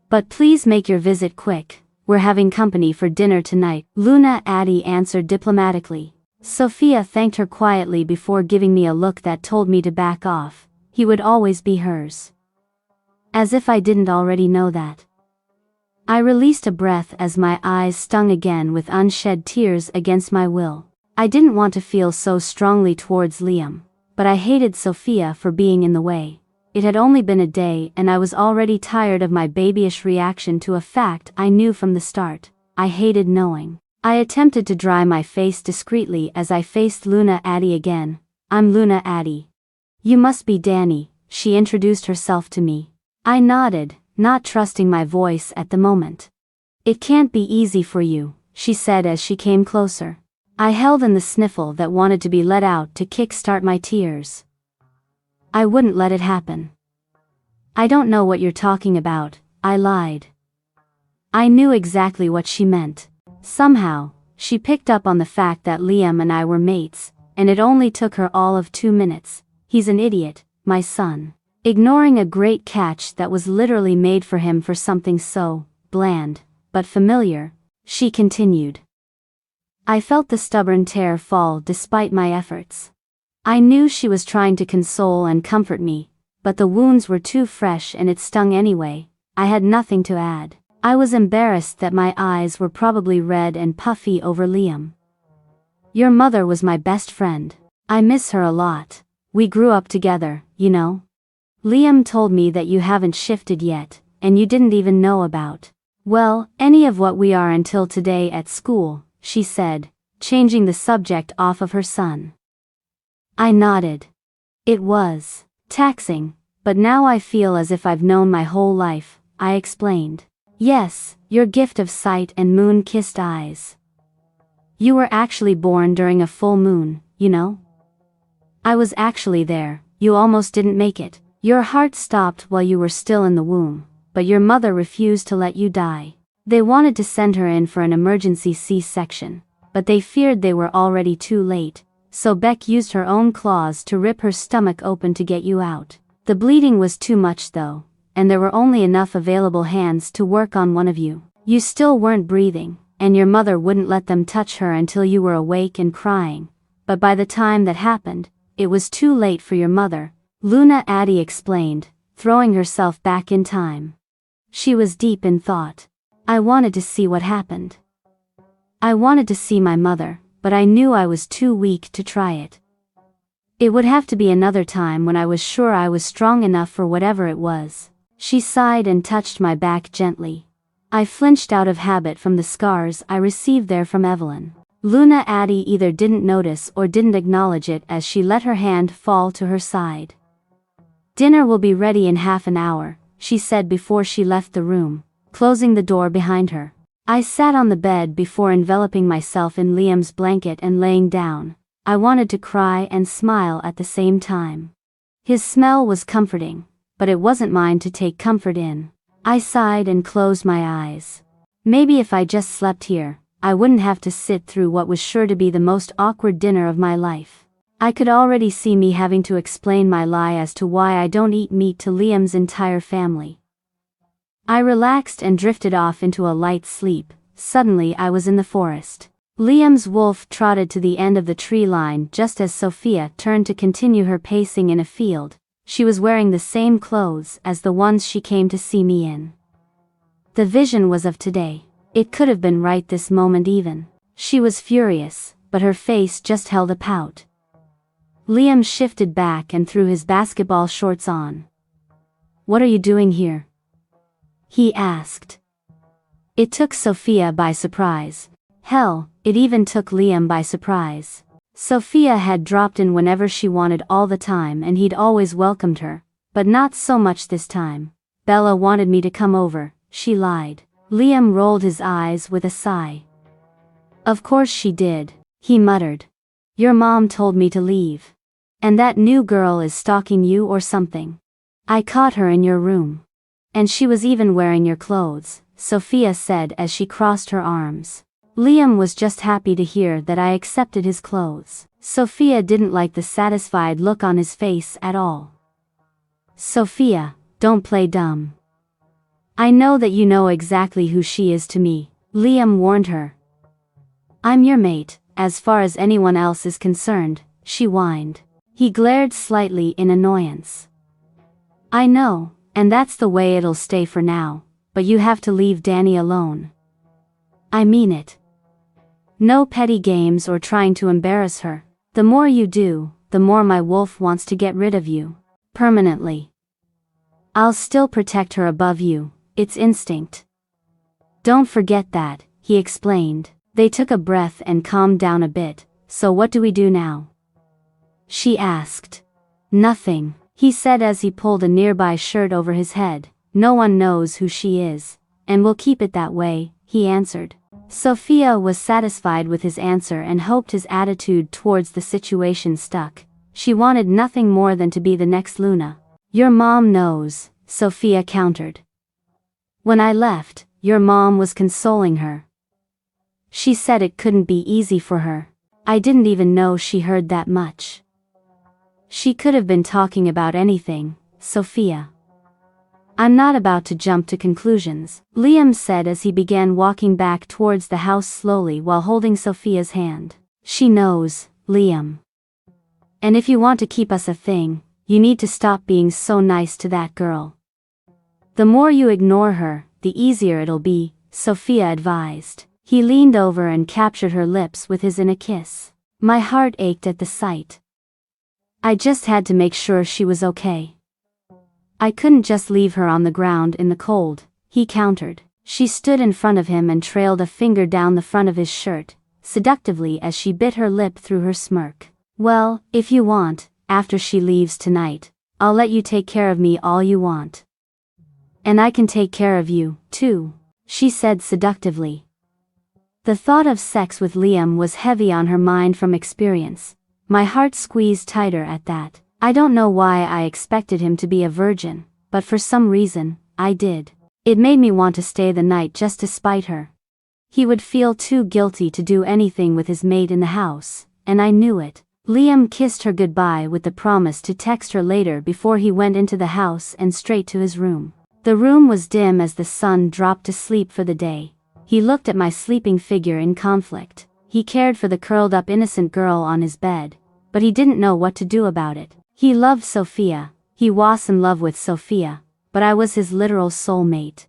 But please make your visit quick. We're having company for dinner tonight. Luna Addie answered diplomatically. Sophia thanked her quietly before giving me a look that told me to back off. He would always be hers. As if I didn't already know that. I released a breath as my eyes stung again with unshed tears against my will. I didn't want to feel so strongly towards Liam, but I hated Sophia for being in the way. It had only been a day and I was already tired of my babyish reaction to a fact I knew from the start. I hated knowing. I attempted to dry my face discreetly as I faced Luna Addie again. I'm Luna Addie. You must be Danny, she introduced herself to me. I nodded, not trusting my voice at the moment. It can't be easy for you, she said as she came closer. I held in the sniffle that wanted to be let out to kickstart my tears. I wouldn't let it happen. I don't know what you're talking about, I lied. I knew exactly what she meant. Somehow, she picked up on the fact that Liam and I were mates, and it only took her all of 2 minutes. He's an idiot, my son. Ignoring a great catch that was literally made for him for something so bland, but familiar, she continued. I felt the stubborn tear fall despite my efforts. I knew she was trying to console and comfort me, but the wounds were too fresh and it stung anyway. I had nothing to add. I was embarrassed that my eyes were probably red and puffy over Liam. Your mother was my best friend. I miss her a lot. We grew up together, you know. Liam told me that you haven't shifted yet, and you didn't even know about, well, any of what we are until today at school, she said, changing the subject off of her son. I nodded. It was taxing, but now I feel as if I've known my whole life, I explained. Yes, your gift of sight and moon-kissed eyes. You were actually born during a full moon, you know? I was actually there. You almost didn't make it. Your heart stopped while you were still in the womb, but your mother refused to let you die. They wanted to send her in for an emergency C-section, but they feared they were already too late, so Beck used her own claws to rip her stomach open to get you out. The bleeding was too much though, and there were only enough available hands to work on one of you. You still weren't breathing, and your mother wouldn't let them touch her until you were awake and crying, but by the time that happened, it was too late for your mother, Luna Addie explained, throwing herself back in time. She was deep in thought. I wanted to see what happened. I wanted to see my mother, but I knew I was too weak to try it. It would have to be another time when I was sure I was strong enough for whatever it was. She sighed and touched my back gently. I flinched out of habit from the scars I received there from Evelyn. Luna Addie either didn't notice or didn't acknowledge it as she let her hand fall to her side. Dinner will be ready in half an hour, she said before she left the room, closing the door behind her. I sat on the bed before enveloping myself in Liam's blanket and laying down. I wanted to cry and smile at the same time. His smell was comforting, but it wasn't mine to take comfort in. I sighed and closed my eyes. Maybe if I just slept here, I wouldn't have to sit through what was sure to be the most awkward dinner of my life. I could already see me having to explain my lie as to why I don't eat meat to Liam's entire family. I relaxed and drifted off into a light sleep. Suddenly I was in the forest. Liam's wolf trotted to the end of the tree line just as Sophia turned to continue her pacing in a field. She was wearing the same clothes as the ones she came to see me in. The vision was of today. It could have been right this moment even. She was furious, but her face just held a pout. Liam shifted back and threw his basketball shorts on. What are you doing here? He asked. It took Sophia by surprise. Hell, it even took Liam by surprise. Sophia had dropped in whenever she wanted all the time and he'd always welcomed her, but not so much this time. Bella wanted me to come over, she lied. Liam rolled his eyes with a sigh. Of course she did, he muttered. Your mom told me to leave. And that new girl is stalking you or something. I caught her in your room. And she was even wearing your clothes, Sophia said as she crossed her arms. Liam was just happy to hear that I accepted his clothes. Sophia didn't like the satisfied look on his face at all. Sophia, don't play dumb. I know that you know exactly who she is to me, Liam warned her. I'm your mate, as far as anyone else is concerned, she whined. He glared slightly in annoyance. I know, and that's the way it'll stay for now, but you have to leave Danny alone. I mean it. No petty games or trying to embarrass her. The more you do, the more my wolf wants to get rid of you. Permanently. I'll still protect her above you, it's instinct. Don't forget that, he explained. They took a breath and calmed down a bit. So what do we do now? She asked. Nothing, he said as he pulled a nearby shirt over his head. No one knows who she is, and we'll keep it that way, he answered. Sophia was satisfied with his answer and hoped his attitude towards the situation stuck. She wanted nothing more than to be the next Luna. Your mom knows, Sophia countered. When I left, your mom was consoling her. She said it couldn't be easy for her. I didn't even know she heard that much. She could have been talking about anything, Sophia. I'm not about to jump to conclusions, Liam said as he began walking back towards the house slowly while holding Sophia's hand. She knows, Liam. And if you want to keep us a thing, you need to stop being so nice to that girl. The more you ignore her, the easier it'll be, Sophia advised. He leaned over and captured her lips with his in a kiss. My heart ached at the sight. I just had to make sure she was okay. I couldn't just leave her on the ground in the cold, he countered. She stood in front of him and trailed a finger down the front of his shirt, seductively as she bit her lip through her smirk. Well, if you want, after she leaves tonight, I'll let you take care of me all you want. And I can take care of you, too, she said seductively. The thought of sex with Liam was heavy on her mind from experience. My heart squeezed tighter at that. I don't know why I expected him to be a virgin, but for some reason, I did. It made me want to stay the night just to spite her. He would feel too guilty to do anything with his mate in the house, and I knew it. Liam kissed her goodbye with the promise to text her later before he went into the house and straight to his room. The room was dim as the sun dropped to sleep for the day. He looked at my sleeping figure in conflict. He cared for the curled-up innocent girl on his bed, but he didn't know what to do about it. He loved Sophia, he was in love with Sophia, but I was his literal soulmate.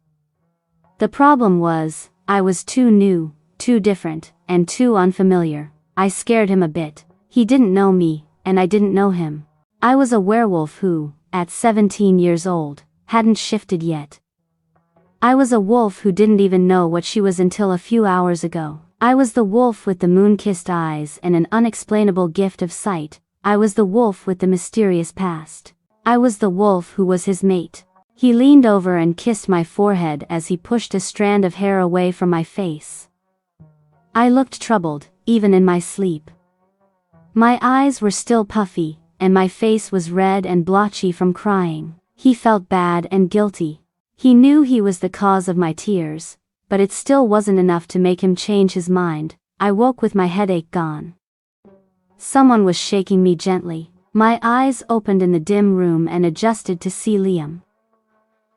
The problem was, I was too new, too different, and too unfamiliar. I scared him a bit. He didn't know me, and I didn't know him. I was a werewolf who, at 17 years old, hadn't shifted yet. I was a wolf who didn't even know what she was until a few hours ago. I was the wolf with the moon-kissed eyes and an unexplainable gift of sight. I was the wolf with the mysterious past. I was the wolf who was his mate. He leaned over and kissed my forehead as he pushed a strand of hair away from my face. I looked troubled, even in my sleep. My eyes were still puffy, and my face was red and blotchy from crying. He felt bad and guilty. He knew he was the cause of my tears, but it still wasn't enough to make him change his mind. I woke with my headache gone. Someone was shaking me gently. My eyes opened in the dim room and adjusted to see Liam.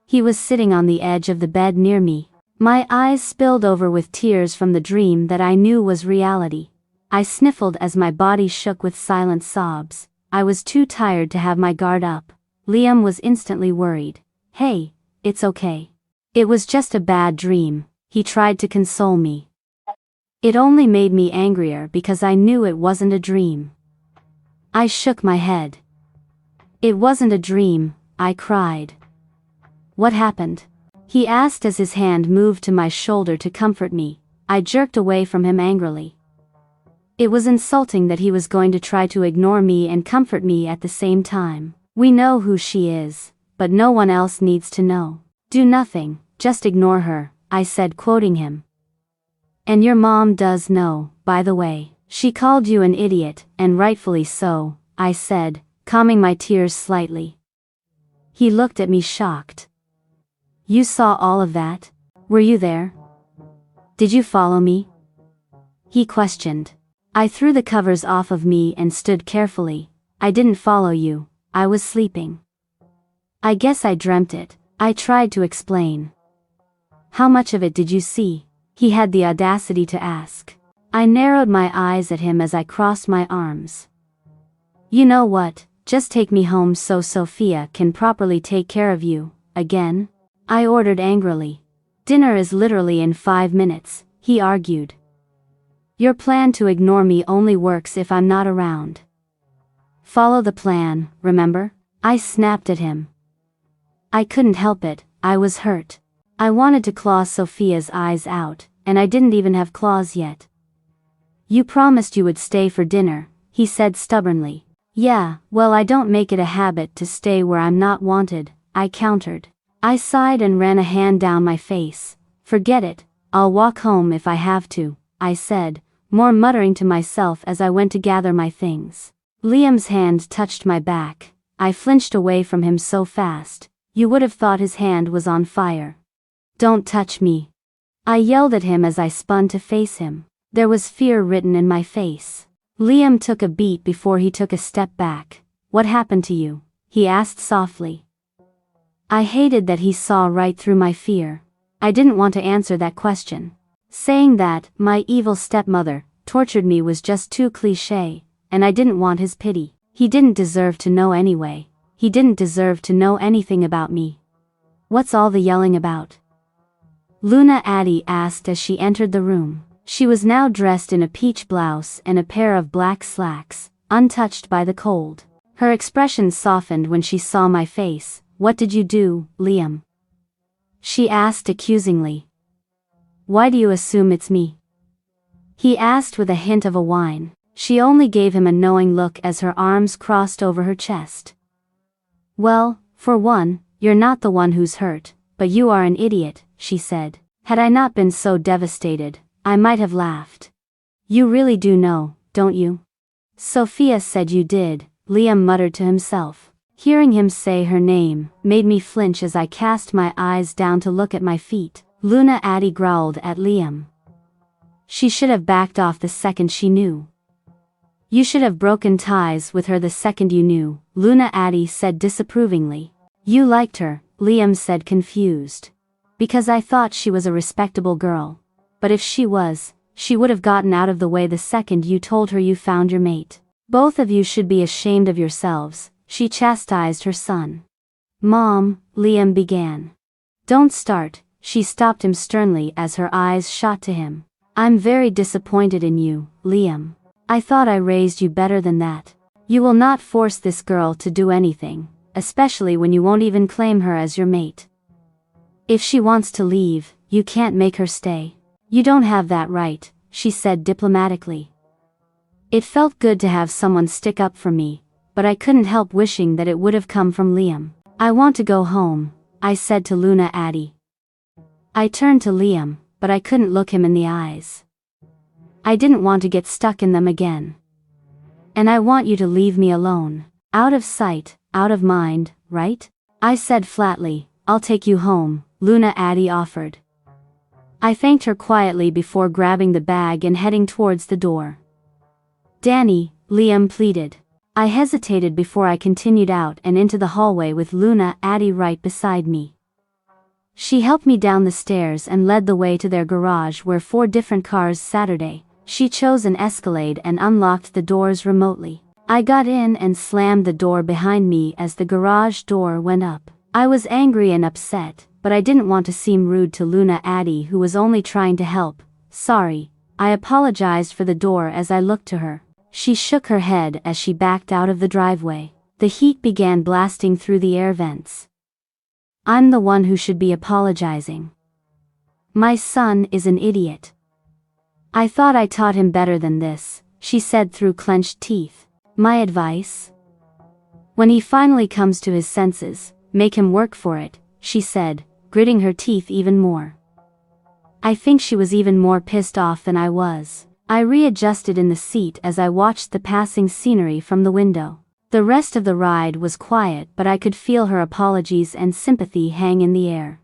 He was sitting on the edge of the bed near me. My eyes spilled over with tears from the dream that I knew was reality. I sniffled as my body shook with silent sobs. I was too tired to have my guard up. Liam was instantly worried. Hey, it's okay. It was just a bad dream, he tried to console me. It only made me angrier because I knew it wasn't a dream. I shook my head. It wasn't a dream, I cried. What happened? He asked as his hand moved to my shoulder to comfort me. I jerked away from him angrily. It was insulting that he was going to try to ignore me and comfort me at the same time. We know who she is, but no one else needs to know. Do nothing, just ignore her, I said, quoting him. And your mom does know, by the way. She called you an idiot, and rightfully so, I said, calming my tears slightly. He looked at me shocked. You saw all of that? Were you there? Did you follow me? He questioned. I threw the covers off of me and stood carefully. I didn't follow you, I was sleeping. I guess I dreamt it, I tried to explain. How much of it did you see? He had the audacity to ask. I narrowed my eyes at him as I crossed my arms. You know what, just take me home so Sophia can properly take care of you, again? I ordered angrily. Dinner is literally in 5 minutes, he argued. Your plan to ignore me only works if I'm not around. Follow the plan, remember? I snapped at him. I couldn't help it, I was hurt. I wanted to claw Sophia's eyes out, and I didn't even have claws yet. You promised you would stay for dinner, he said stubbornly. Yeah, well, I don't make it a habit to stay where I'm not wanted, I countered. I sighed and ran a hand down my face. Forget it, I'll walk home if I have to, I said, more muttering to myself as I went to gather my things. Liam's hand touched my back. I flinched away from him so fast, you would have thought his hand was on fire. Don't touch me. I yelled at him as I spun to face him. There was fear written in my face. Liam took a beat before he took a step back. What happened to you? He asked softly. I hated that he saw right through my fear. I didn't want to answer that question. Saying that my evil stepmother tortured me was just too cliché, and I didn't want his pity. He didn't deserve to know anyway. He didn't deserve to know anything about me. What's all the yelling about? Luna Addie asked as she entered the room. She was now dressed in a peach blouse and a pair of black slacks, untouched by the cold. Her expression softened when she saw my face. What did you do, Liam? She asked accusingly. Why do you assume it's me? He asked with a hint of a whine. She only gave him a knowing look as her arms crossed over her chest. Well, for one, you're not the one who's hurt, but you are an idiot, she said. Had I not been so devastated, I might have laughed. You really do know, don't you? Sophia said you did, Liam muttered to himself. Hearing him say her name made me flinch as I cast my eyes down to look at my feet. Luna Addie growled at Liam. She should have backed off the second she knew. You should have broken ties with her the second you knew, Luna Addie said disapprovingly. You liked her, Liam said confused. Because I thought she was a respectable girl. But if she was, she would have gotten out of the way the second you told her you found your mate. Both of you should be ashamed of yourselves, she chastised her son. Mom, Liam began. Don't start, she stopped him sternly as her eyes shot to him. I'm very disappointed in you, Liam. I thought I raised you better than that. You will not force this girl to do anything, especially when you won't even claim her as your mate. If she wants to leave, you can't make her stay. You don't have that right, she said diplomatically. It felt good to have someone stick up for me, but I couldn't help wishing that it would have come from Liam. I want to go home, I said to Luna Addie. I turned to Liam, but I couldn't look him in the eyes. I didn't want to get stuck in them again. And I want you to leave me alone. Out of sight, out of mind, right? I said flatly. I'll take you home, Luna Addie offered. I thanked her quietly before grabbing the bag and heading towards the door. Danny, Liam pleaded. I hesitated before I continued out and into the hallway with Luna Addie right beside me. She helped me down the stairs and led the way to their garage where 4 different cars Saturday. She chose an Escalade and unlocked the doors remotely. I got in and slammed the door behind me as the garage door went up. I was angry and upset, but I didn't want to seem rude to Luna Addie who was only trying to help. Sorry, I apologized for the door as I looked to her. She shook her head as she backed out of the driveway. The heat began blasting through the air vents. I'm the one who should be apologizing. My son is an idiot. I thought I taught him better than this, she said through clenched teeth. My advice? When he finally comes to his senses, make him work for it, she said, gritting her teeth even more. I think she was even more pissed off than I was. I readjusted in the seat as I watched the passing scenery from the window. The rest of the ride was quiet, but I could feel her apologies and sympathy hang in the air.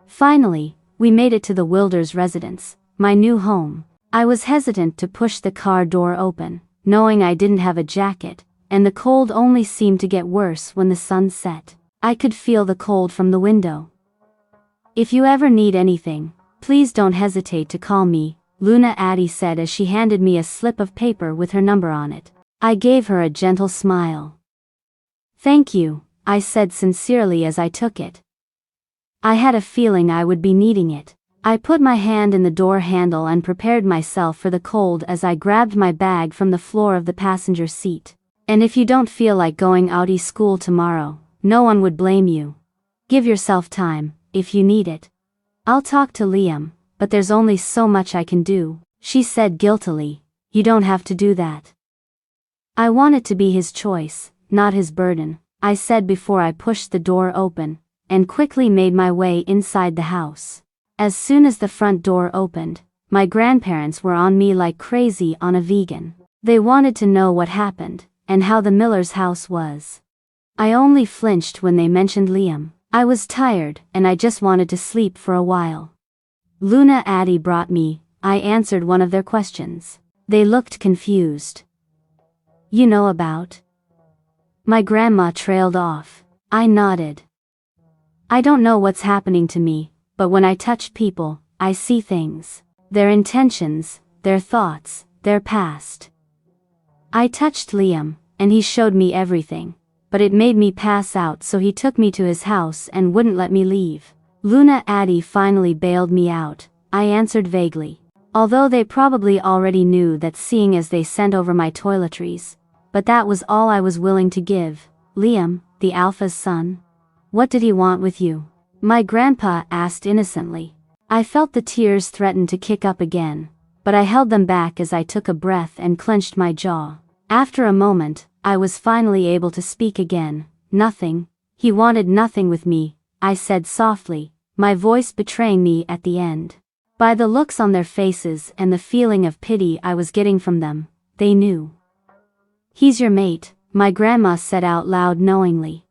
Finally, We made it to the Wilders residence, my new home. I was hesitant to push the car door open, knowing I didn't have a jacket, and the cold only seemed to get worse when the sun set. I could feel the cold from the window. "If you ever need anything, please don't hesitate to call me," Luna Addie said as she handed me a slip of paper with her number on it. I gave her a gentle smile. "Thank you," I said sincerely as I took it. I had a feeling I would be needing it. I put my hand in the door handle and prepared myself for the cold as I grabbed my bag from the floor of the passenger seat. "And if you don't feel like going out to school tomorrow, no one would blame you. Give yourself time, if you need it. I'll talk to Liam, but there's only so much I can do," she said guiltily. "You don't have to do that." "I want it to be his choice, not his burden," I said before I pushed the door open, and quickly made my way inside the house. As soon as the front door opened, my grandparents were on me like crazy on a vegan. They wanted to know what happened, and how the Miller's house was. I only flinched when they mentioned Liam. I was tired, and I just wanted to sleep for a while. Luna Addie brought me. I answered one of their questions. They looked confused. "You know about?" My grandma trailed off. I nodded. "I don't know what's happening to me, but when I touch people, I see things. Their intentions, their thoughts, their past." I touched Liam, and he showed me everything, but it made me pass out, so he took me to his house and wouldn't let me leave. Luna Addie finally bailed me out, I answered vaguely. Although they probably already knew that, seeing as they sent over my toiletries. But that was all I was willing to give. "Liam, the alpha's son? What did he want with you?" my grandpa asked innocently. I felt the tears threaten to kick up again, but I held them back as I took a breath and clenched my jaw. After a moment, I was finally able to speak again. "Nothing. He wanted nothing with me," I said softly, my voice betraying me at the end. By the looks on their faces and the feeling of pity I was getting from them, they knew. "He's your mate," my grandma said out loud knowingly.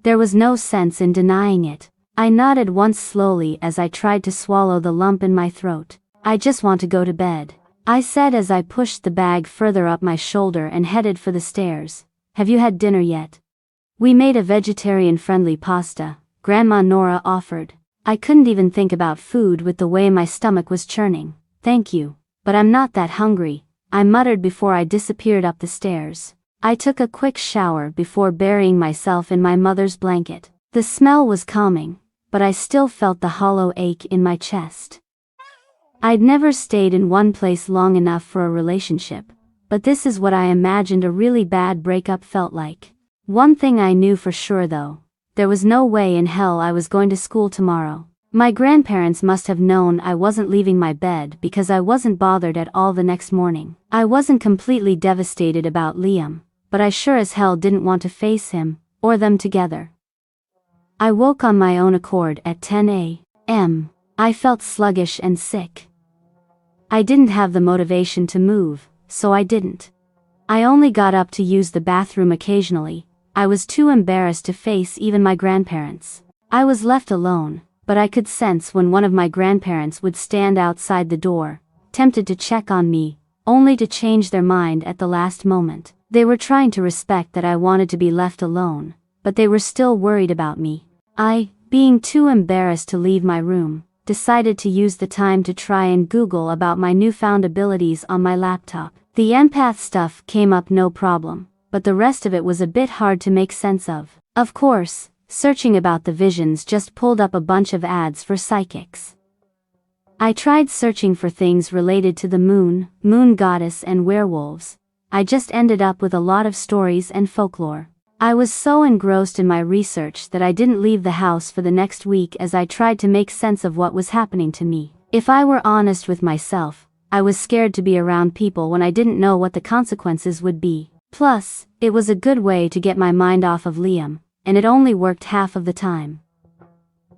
There was no sense in denying it. I nodded once slowly as I tried to swallow the lump in my throat. "I just want to go to bed," I said as I pushed the bag further up my shoulder and headed for the stairs. "Have you had dinner yet?" "We made a vegetarian-friendly pasta," Grandma Nora offered. I couldn't even think about food with the way my stomach was churning. "Thank you, but I'm not that hungry," I muttered before I disappeared up the stairs. I took a quick shower before burying myself in my mother's blanket. The smell was calming, but I still felt the hollow ache in my chest. I'd never stayed in one place long enough for a relationship, but this is what I imagined a really bad breakup felt like. One thing I knew for sure though, there was no way in hell I was going to school tomorrow. My grandparents must have known I wasn't leaving my bed because I wasn't bothered at all the next morning. I wasn't completely devastated about Liam, but I sure as hell didn't want to face him, or them together. I woke on my own accord at 10 a.m. I felt sluggish and sick. I didn't have the motivation to move, so I didn't. I only got up to use the bathroom occasionally. I was too embarrassed to face even my grandparents. I was left alone, but I could sense when one of my grandparents would stand outside the door, tempted to check on me, only to change their mind at the last moment. They were trying to respect that I wanted to be left alone, but they were still worried about me. I, being too embarrassed to leave my room, decided to use the time to try and Google about my newfound abilities on my laptop. The empath stuff came up no problem, but the rest of it was a bit hard to make sense of. Of course, searching about the visions just pulled up a bunch of ads for psychics. I tried searching for things related to the moon goddess and werewolves. I just ended up with a lot of stories and folklore. I was so engrossed in my research that I didn't leave the house for the next week as I tried to make sense of what was happening to me. If I were honest with myself, I was scared to be around people when I didn't know what the consequences would be. Plus, it was a good way to get my mind off of Liam, and it only worked half of the time.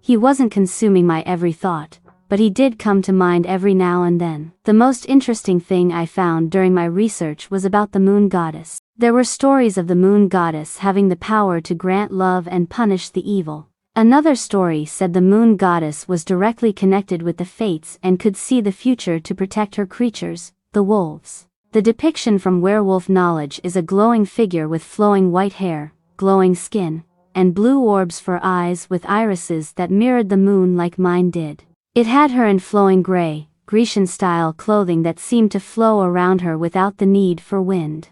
He wasn't consuming my every thought, but he did come to mind every now and then. The most interesting thing I found during my research was about the moon goddess. There were stories of the moon goddess having the power to grant love and punish the evil. Another story said the moon goddess was directly connected with the fates and could see the future to protect her creatures, the wolves. The depiction from Werewolf Knowledge is a glowing figure with flowing white hair, glowing skin, and blue orbs for eyes with irises that mirrored the moon like mine did. It had her in flowing gray, Grecian-style clothing that seemed to flow around her without the need for wind.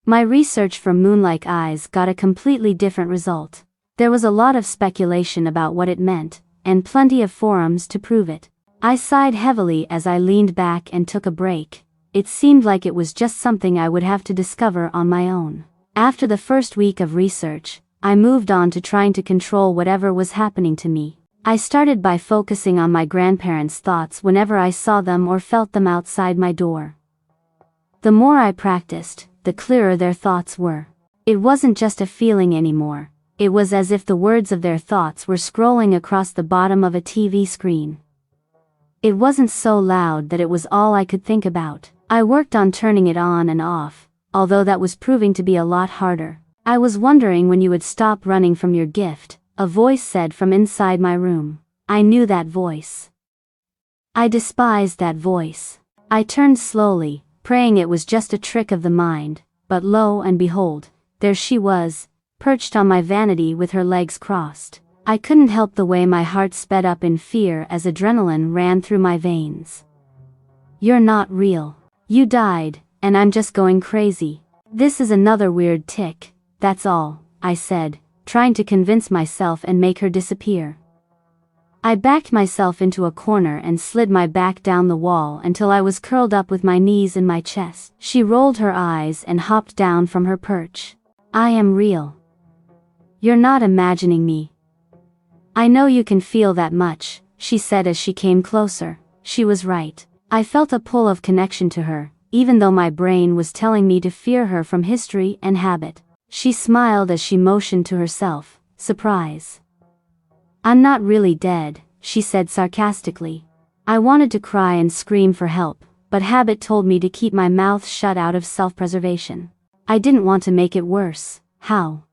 My research for moon-like eyes got a completely different result. There was a lot of speculation about what it meant, and plenty of forums to prove it. I sighed heavily as I leaned back and took a break. It seemed like it was just something I would have to discover on my own. After the first week of research, I moved on to trying to control whatever was happening to me. I started by focusing on my grandparents' thoughts whenever I saw them or felt them outside my door. The more I practiced, the clearer their thoughts were. It wasn't just a feeling anymore. It was as if the words of their thoughts were scrolling across the bottom of a TV screen. It wasn't so loud that it was all I could think about. I worked on turning it on and off, although that was proving to be a lot harder. I was wondering when you would stop running from your gift, a voice said from inside my room. I knew that voice. I despised that voice. I turned slowly, praying it was just a trick of the mind, but lo and behold, there she was, perched on my vanity with her legs crossed. I couldn't help the way my heart sped up in fear as adrenaline ran through my veins. You're not real. You died, and I'm just going crazy. This is another weird tic, that's all, I said, trying to convince myself and make her disappear. I backed myself into a corner and slid my back down the wall until I was curled up with my knees in my chest. She rolled her eyes and hopped down from her perch. I am real. You're not imagining me. I know you can feel that much, she said as she came closer. She was right. I felt a pull of connection to her, even though my brain was telling me to fear her from history and habit. She smiled as she motioned to herself, surprise. I'm not really dead, she said sarcastically. I wanted to cry and scream for help, but habit told me to keep my mouth shut out of self-preservation. I didn't want to make it worse. How?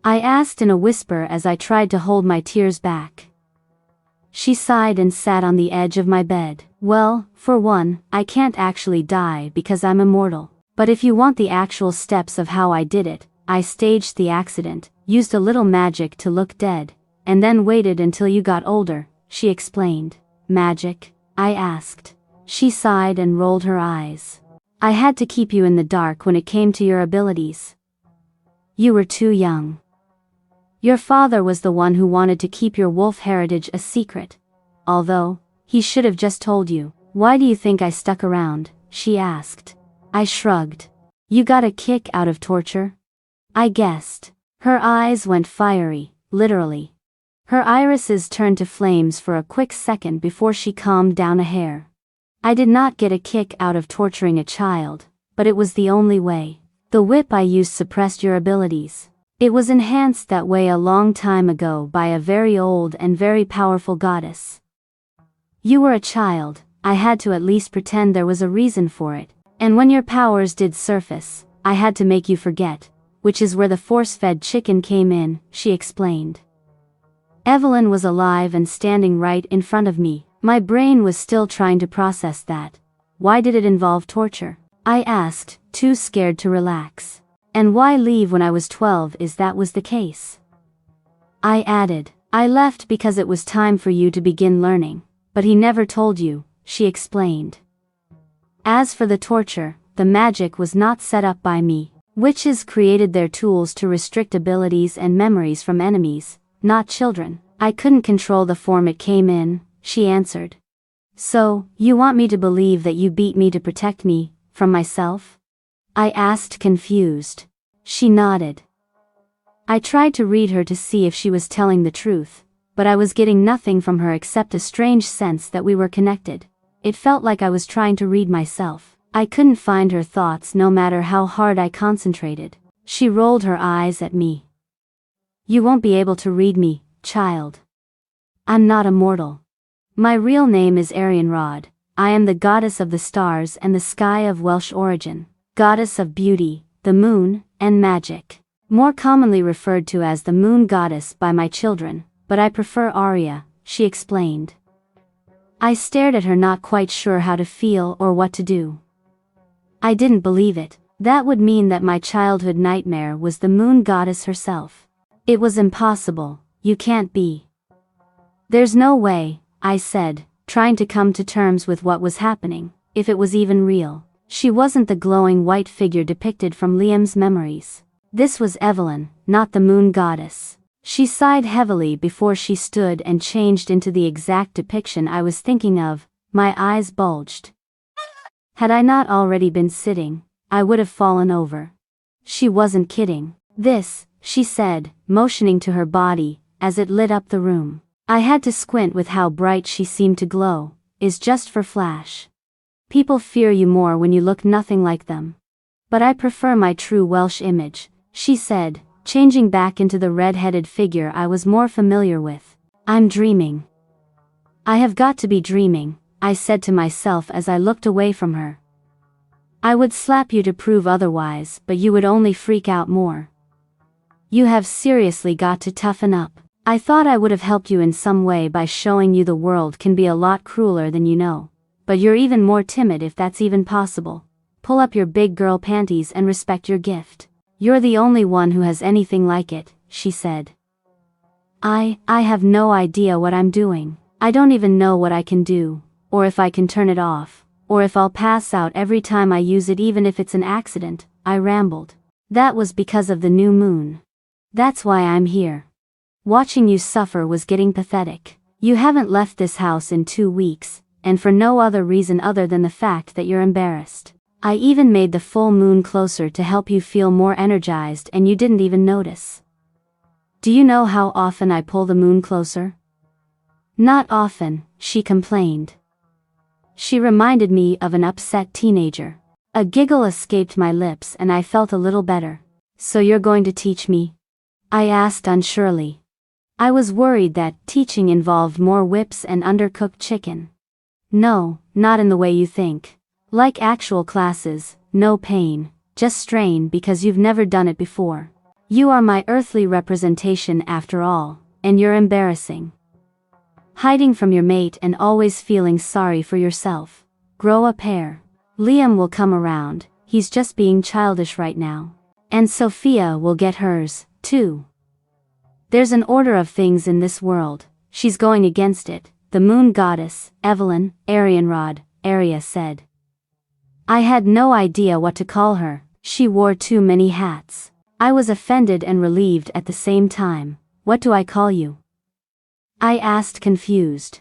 I asked in a whisper as I tried to hold my tears back. She sighed and sat on the edge of my bed. Well, for one, I can't actually die because I'm immortal. But if you want the actual steps of how I did it, I staged the accident, used a little magic to look dead, and then waited until you got older, she explained. Magic? I asked. She sighed and rolled her eyes. I had to keep you in the dark when it came to your abilities. You were too young. Your father was the one who wanted to keep your wolf heritage a secret. Although, he should have just told you. Why do you think I stuck around? She asked. I shrugged. You got a kick out of torture? I guessed. Her eyes went fiery, literally. Her irises turned to flames for a quick second before she calmed down a hair. I did not get a kick out of torturing a child, but it was the only way. The whip I used suppressed your abilities. It was enhanced that way a long time ago by a very old and very powerful goddess. You were a child, I had to at least pretend there was a reason for it, and when your powers did surface, I had to make you forget, which is where the force-fed chicken came in, she explained. Evelyn was alive and standing right in front of me. My brain was still trying to process that. Why did it involve torture? I asked, too scared to relax. And why leave when I was 12 if that was the case? I added, I left because it was time for you to begin learning, but he never told you, she explained. As for the torture, the magic was not set up by me. Witches created their tools to restrict abilities and memories from enemies, not children. I couldn't control the form it came in, she answered. So, you want me to believe that you beat me to protect me, from myself? I asked confused. She nodded. I tried to read her to see if she was telling the truth, but I was getting nothing from her except a strange sense that we were connected. It felt like I was trying to read myself. I couldn't find her thoughts no matter how hard I concentrated. She rolled her eyes at me. You won't be able to read me, child. I'm not immortal. My real name is Arianrod. I am the goddess of the stars and the sky of Welsh origin. Goddess of beauty, the moon, and magic. More commonly referred to as the moon goddess by my children, but I prefer Arya, she explained. I stared at her, not quite sure how to feel or what to do. I didn't believe it. That would mean that my childhood nightmare was the moon goddess herself. It was impossible. You can't be. There's no way, I said, trying to come to terms with what was happening, if it was even real. She wasn't the glowing white figure depicted from Liam's memories. This was Evelyn, not the moon goddess. She sighed heavily before she stood and changed into the exact depiction I was thinking of. My eyes bulged. Had I not already been sitting, I would have fallen over. She wasn't kidding. This, she said, motioning to her body, as it lit up the room. I had to squint with how bright she seemed to glow, is just for flash. People fear you more when you look nothing like them. But I prefer my true Welsh image, she said, changing back into the red-headed figure I was more familiar with. I'm dreaming. I have got to be dreaming, I said to myself as I looked away from her. I would slap you to prove otherwise, but you would only freak out more. You have seriously got to toughen up. I thought I would have helped you in some way by showing you the world can be a lot crueler than you know. But you're even more timid if that's even possible. Pull up your big girl panties and respect your gift. You're the only one who has anything like it, she said. I have no idea what I'm doing. I don't even know what I can do, or if I can turn it off, or if I'll pass out every time I use it even if it's an accident, I rambled. That was because of the new moon. That's why I'm here. Watching you suffer was getting pathetic. You haven't left this house in 2 weeks, and for no other reason other than the fact that you're embarrassed. I even made the full moon closer to help you feel more energized and you didn't even notice. Do you know how often I pull the moon closer? Not often, she complained. She reminded me of an upset teenager. A giggle escaped my lips and I felt a little better. So you're going to teach me? I asked unsurely. I was worried that teaching involved more whips and undercooked chicken. No, not in the way you think. Like actual classes, no pain, just strain because you've never done it before. You are my earthly representation after all, and you're embarrassing. Hiding from your mate and always feeling sorry for yourself. Grow a pair. Liam will come around, he's just being childish right now. And Sophia will get hers, too. There's an order of things in this world, she's going against it. The moon goddess, Evelyn, Arianrod, Arya said. I had no idea what to call her, she wore too many hats. I was offended and relieved at the same time. What do I call you? I asked, confused.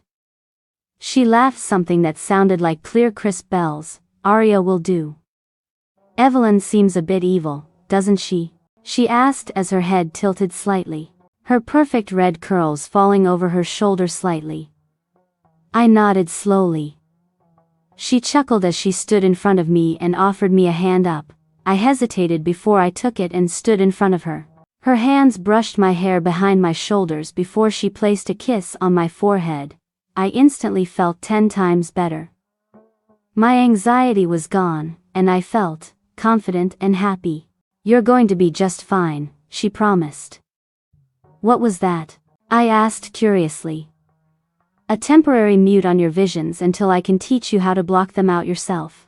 She laughed, something that sounded like clear crisp bells. Arya will do. Evelyn seems a bit evil, doesn't she? She asked as her head tilted slightly, her perfect red curls falling over her shoulder slightly. I nodded slowly. She chuckled as she stood in front of me and offered me a hand up. I hesitated before I took it and stood in front of her. Her hands brushed my hair behind my shoulders before she placed a kiss on my forehead. I instantly felt 10 times better. My anxiety was gone, and I felt confident and happy. You're going to be just fine, she promised. What was that? I asked curiously. A temporary mute on your visions until I can teach you how to block them out yourself.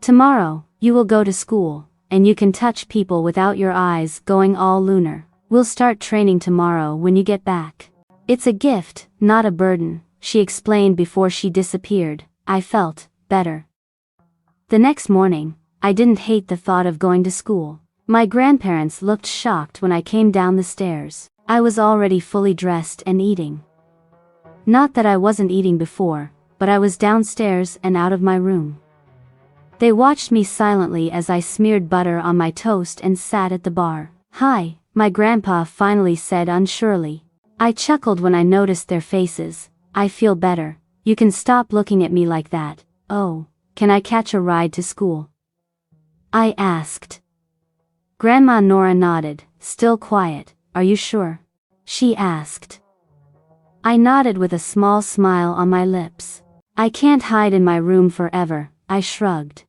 Tomorrow, you will go to school, and you can touch people without your eyes going all lunar. We'll start training tomorrow when you get back. It's a gift, not a burden, she explained before she disappeared. I felt better. The next morning, I didn't hate the thought of going to school. My grandparents looked shocked when I came down the stairs. I was already fully dressed and eating. Not that I wasn't eating before, but I was downstairs and out of my room. They watched me silently as I smeared butter on my toast and sat at the bar. Hi, my grandpa finally said unsurely. I chuckled when I noticed their faces. I feel better. You can stop looking at me like that. Oh, can I catch a ride to school? I asked. Grandma Nora nodded, still quiet. Are you sure? She asked. I nodded with a small smile on my lips. I can't hide in my room forever, I shrugged.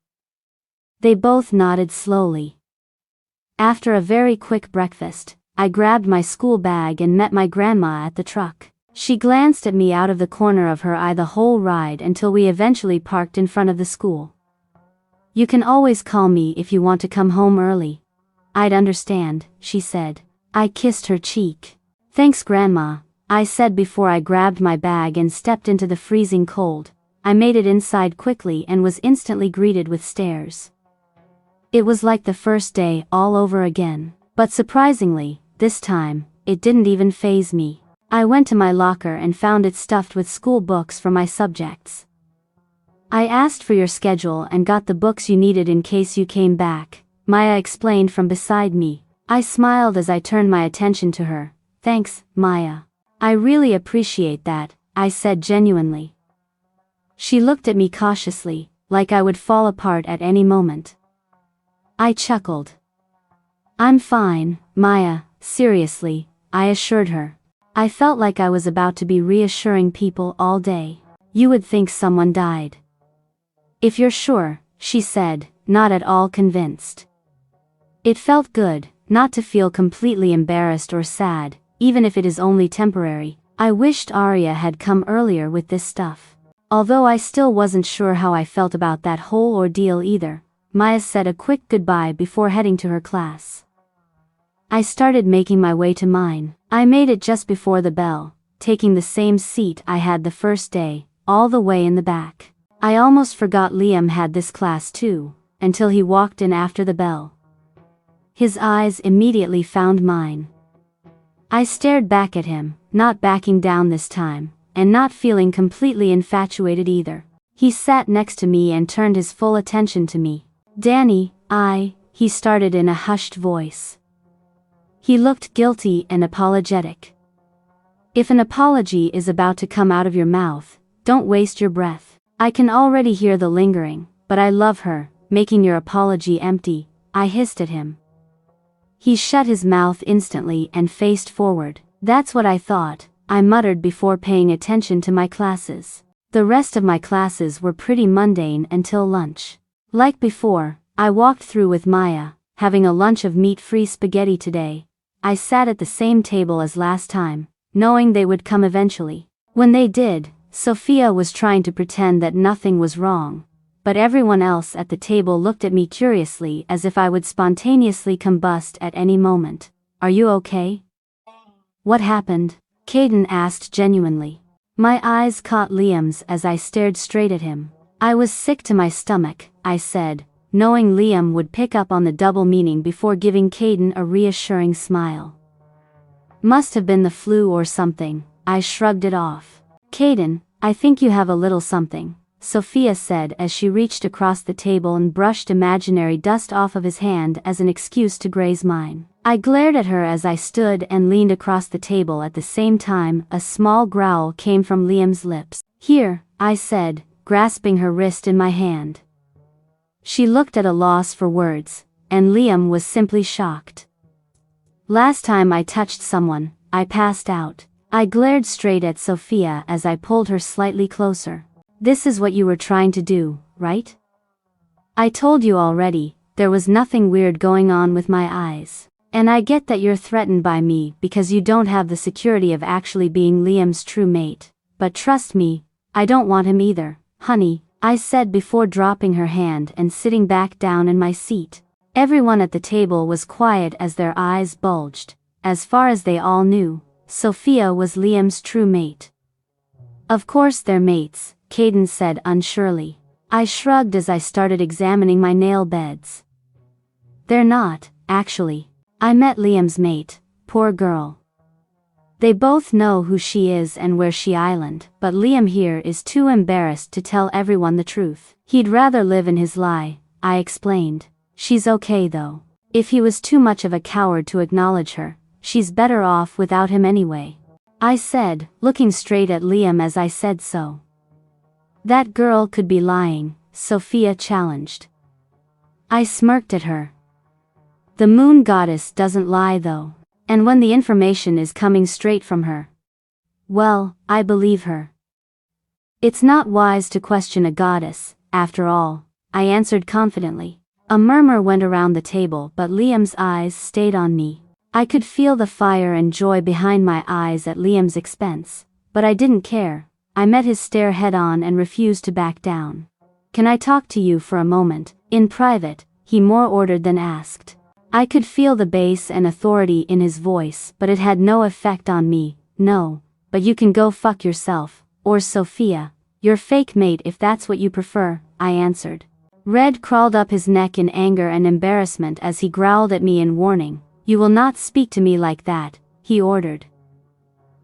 They both nodded slowly. After a very quick breakfast, I grabbed my school bag and met my grandma at the truck. She glanced at me out of the corner of her eye the whole ride until we eventually parked in front of the school. "You can always call me if you want to come home early. I'd understand," she said. I kissed her cheek. "Thanks, Grandma," I said before I grabbed my bag and stepped into the freezing cold. I made it inside quickly and was instantly greeted with stares. It was like the first day all over again, but surprisingly, this time, it didn't even faze me. I went to my locker and found it stuffed with school books for my subjects. "I asked for your schedule and got the books you needed in case you came back," Maya explained from beside me. I smiled as I turned my attention to her. "Thanks, Maya. I really appreciate that," I said genuinely. She looked at me cautiously, like I would fall apart at any moment. I chuckled. "I'm fine, Maya, seriously," I assured her. I felt like I was about to be reassuring people all day. "You would think someone died." "If you're sure," she said, not at all convinced. It felt good, not to feel completely embarrassed or sad, even if it is only temporary. I wished Arya had come earlier with this stuff. Although I still wasn't sure how I felt about that whole ordeal either, Maya said a quick goodbye before heading to her class. I started making my way to mine. I made it just before the bell, taking the same seat I had the first day, all the way in the back. I almost forgot Liam had this class too, until he walked in after the bell. His eyes immediately found mine. I stared back at him, not backing down this time, and not feeling completely infatuated either. He sat next to me and turned his full attention to me. "Danny, he started in a hushed voice. He looked guilty and apologetic. If an apology is about to come out of your mouth, don't waste your breath. I can already hear the lingering, but I love her, making your apology empty," I hissed at him. He shut his mouth instantly and faced forward. "That's what I thought," I muttered before paying attention to my classes. The rest of my classes were pretty mundane until lunch. Like before, I walked through with Maya, having a lunch of meat-free spaghetti today. I sat at the same table as last time, knowing they would come eventually. When they did, Sophia was trying to pretend that nothing was wrong, but everyone else at the table looked at me curiously as if I would spontaneously combust at any moment. "Are you okay?" "What happened?" Caden asked genuinely. My eyes caught Liam's as I stared straight at him. "I was sick to my stomach," I said, knowing Liam would pick up on the double meaning before giving Caden a reassuring smile. "Must have been the flu or something," I shrugged it off. "Caden, I think you have a little something," Sophia said as she reached across the table and brushed imaginary dust off of his hand as an excuse to graze mine. I glared at her as I stood and leaned across the table at the same time. A small growl came from Liam's lips. "Here," I said, grasping her wrist in my hand. She looked at a loss for words, and Liam was simply shocked. "Last time I touched someone, I passed out." I glared straight at Sophia as I pulled her slightly closer. "This is what you were trying to do, right? I told you already, there was nothing weird going on with my eyes. And I get that you're threatened by me because you don't have the security of actually being Liam's true mate. But trust me, I don't want him either, honey," I said before dropping her hand and sitting back down in my seat. Everyone at the table was quiet as their eyes bulged. As far as they all knew, Sophia was Liam's true mate. "Of course they're mates," Caden said unsurely. I shrugged as I started examining my nail beds. "They're not, actually. I met Liam's mate, poor girl. They both know who she is and where she island, but Liam here is too embarrassed to tell everyone the truth. He'd rather live in his lie," I explained. "She's okay though. If he was too much of a coward to acknowledge her, she's better off without him anyway," I said, looking straight at Liam as I said so. "That girl could be lying," Sophia challenged. I smirked at her. "The moon goddess doesn't lie though. And when the information is coming straight from her, well, I believe her. It's not wise to question a goddess, after all," I answered confidently. A murmur went around the table but Liam's eyes stayed on me. I could feel the fire and joy behind my eyes at Liam's expense, but I didn't care. I met his stare head-on and refused to back down. "Can I talk to you for a moment, in private?" he more ordered than asked. I could feel the bass and authority in his voice, but it had no effect on me. "No, but you can go fuck yourself, or Sophia, your fake mate if that's what you prefer," I answered. Red crawled up his neck in anger and embarrassment as he growled at me in warning. "You will not speak to me like that," he ordered.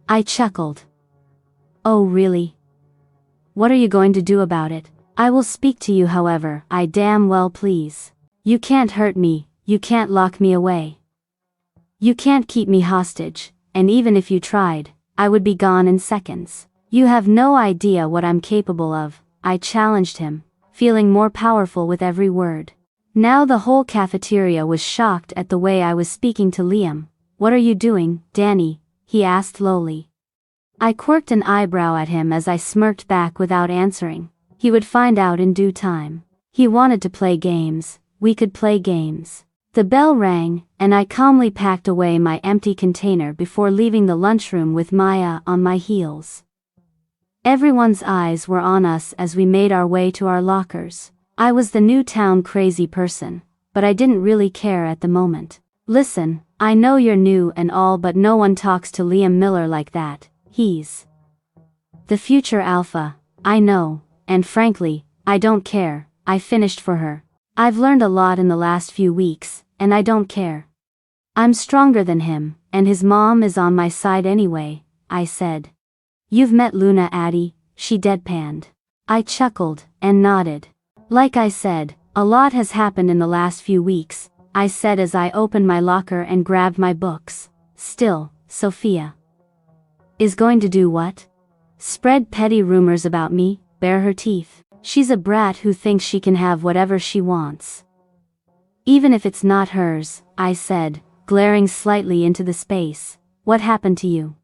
I chuckled. "Oh really? What are you going to do about it?" "I will speak to you however I damn well please. You can't hurt me, you can't lock me away. You can't keep me hostage, and even if you tried, I would be gone in seconds. You have no idea what I'm capable of," I challenged him, feeling more powerful with every word. Now the whole cafeteria was shocked at the way I was speaking to Liam. "What are you doing, Danny?" he asked lowly. I quirked an eyebrow at him as I smirked back without answering. He would find out in due time. He wanted to play games, we could play games. The bell rang, and I calmly packed away my empty container before leaving the lunchroom with Maya on my heels. Everyone's eyes were on us as we made our way to our lockers. I was the new town crazy person, but I didn't really care at the moment. "Listen, I know you're new and all, but no one talks to Liam Miller like that. He's the future alpha, I know, and frankly, I don't care," I finished for her. "I've learned a lot in the last few weeks, and I don't care. I'm stronger than him, and his mom is on my side anyway," I said. "You've met Luna Addy?" she deadpanned. I chuckled, and nodded. "Like I said, a lot has happened in the last few weeks," I said as I opened my locker and grabbed my books. "Still, Sophia is going to do what? Spread petty rumors about me, bare her teeth. She's a brat who thinks she can have whatever she wants. Even if it's not hers," I said, glaring slightly into the space. "What happened to you?"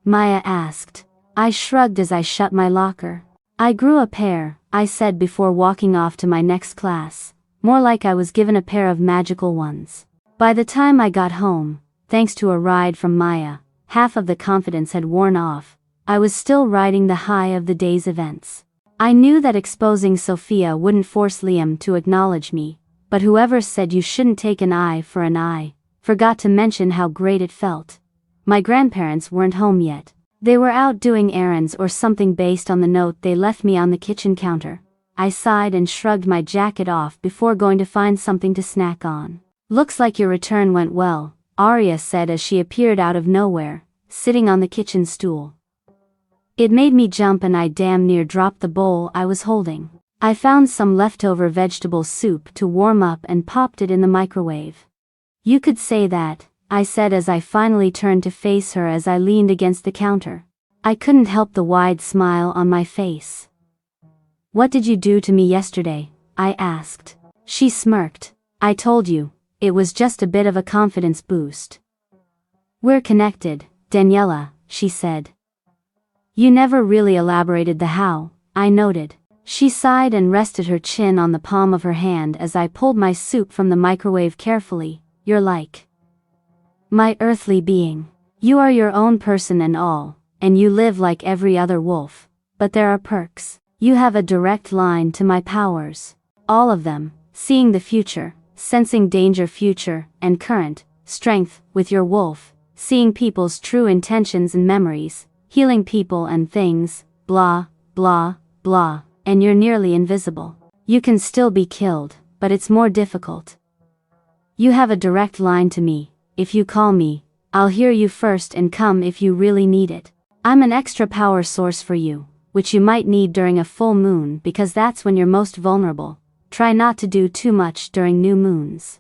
Maya asked. I shrugged as I shut my locker. "I grew a pair," I said before walking off to my next class. More like I was given a pair of magical ones. By the time I got home, thanks to a ride from Maya, half of the confidence had worn off. I was still riding the high of the day's events. I knew that exposing Sophia wouldn't force Liam to acknowledge me, but whoever said you shouldn't take an eye for an eye, forgot to mention how great it felt. My grandparents weren't home yet. They were out doing errands or something based on the note they left me on the kitchen counter. I sighed and shrugged my jacket off before going to find something to snack on. "Looks like your return went well," Arya said as she appeared out of nowhere, sitting on the kitchen stool. It made me jump and I damn near dropped the bowl I was holding. I found some leftover vegetable soup to warm up and popped it in the microwave. "You could say that," I said as I finally turned to face her as I leaned against the counter. I couldn't help the wide smile on my face. "What did you do to me yesterday?" I asked. She smirked. "I told you, it was just a bit of a confidence boost." "We're connected, Daniella," she said. "You never really elaborated the how," I noted. She sighed and rested her chin on the palm of her hand as I pulled my soup from the microwave carefully. "You're like my earthly being. You are your own person and all, and you live like every other wolf. But there are perks. You have a direct line to my powers. All of them: seeing the future, sensing danger future and current, strength with your wolf, seeing people's true intentions and memories, healing people and things, blah, blah, blah, and you're nearly invisible. You can still be killed, but it's more difficult. You have a direct line to me. If you call me, I'll hear you first and come if you really need it. I'm an extra power source for you, which you might need during a full moon because that's when you're most vulnerable. Try not to do too much during new moons.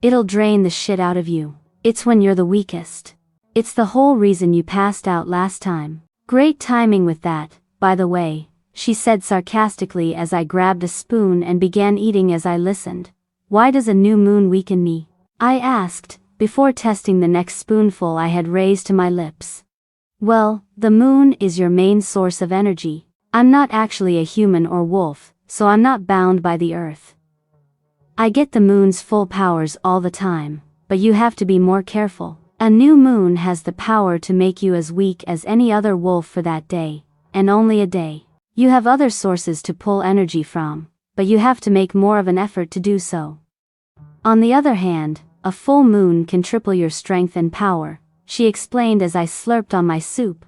It'll drain the shit out of you. It's when you're the weakest. It's the whole reason you passed out last time." "Great timing with that, by the way," she said sarcastically as I grabbed a spoon and began eating as I listened. "Why does a new moon weaken me?" I asked, before testing the next spoonful I had raised to my lips. "Well, the moon is your main source of energy. I'm not actually a human or wolf, so I'm not bound by the earth. I get the moon's full powers all the time, but you have to be more careful. A new moon has the power to make you as weak as any other wolf for that day, and only a day. You have other sources to pull energy from, but you have to make more of an effort to do so. On the other hand, a full moon can triple your strength and power, she explained as I slurped on my soup,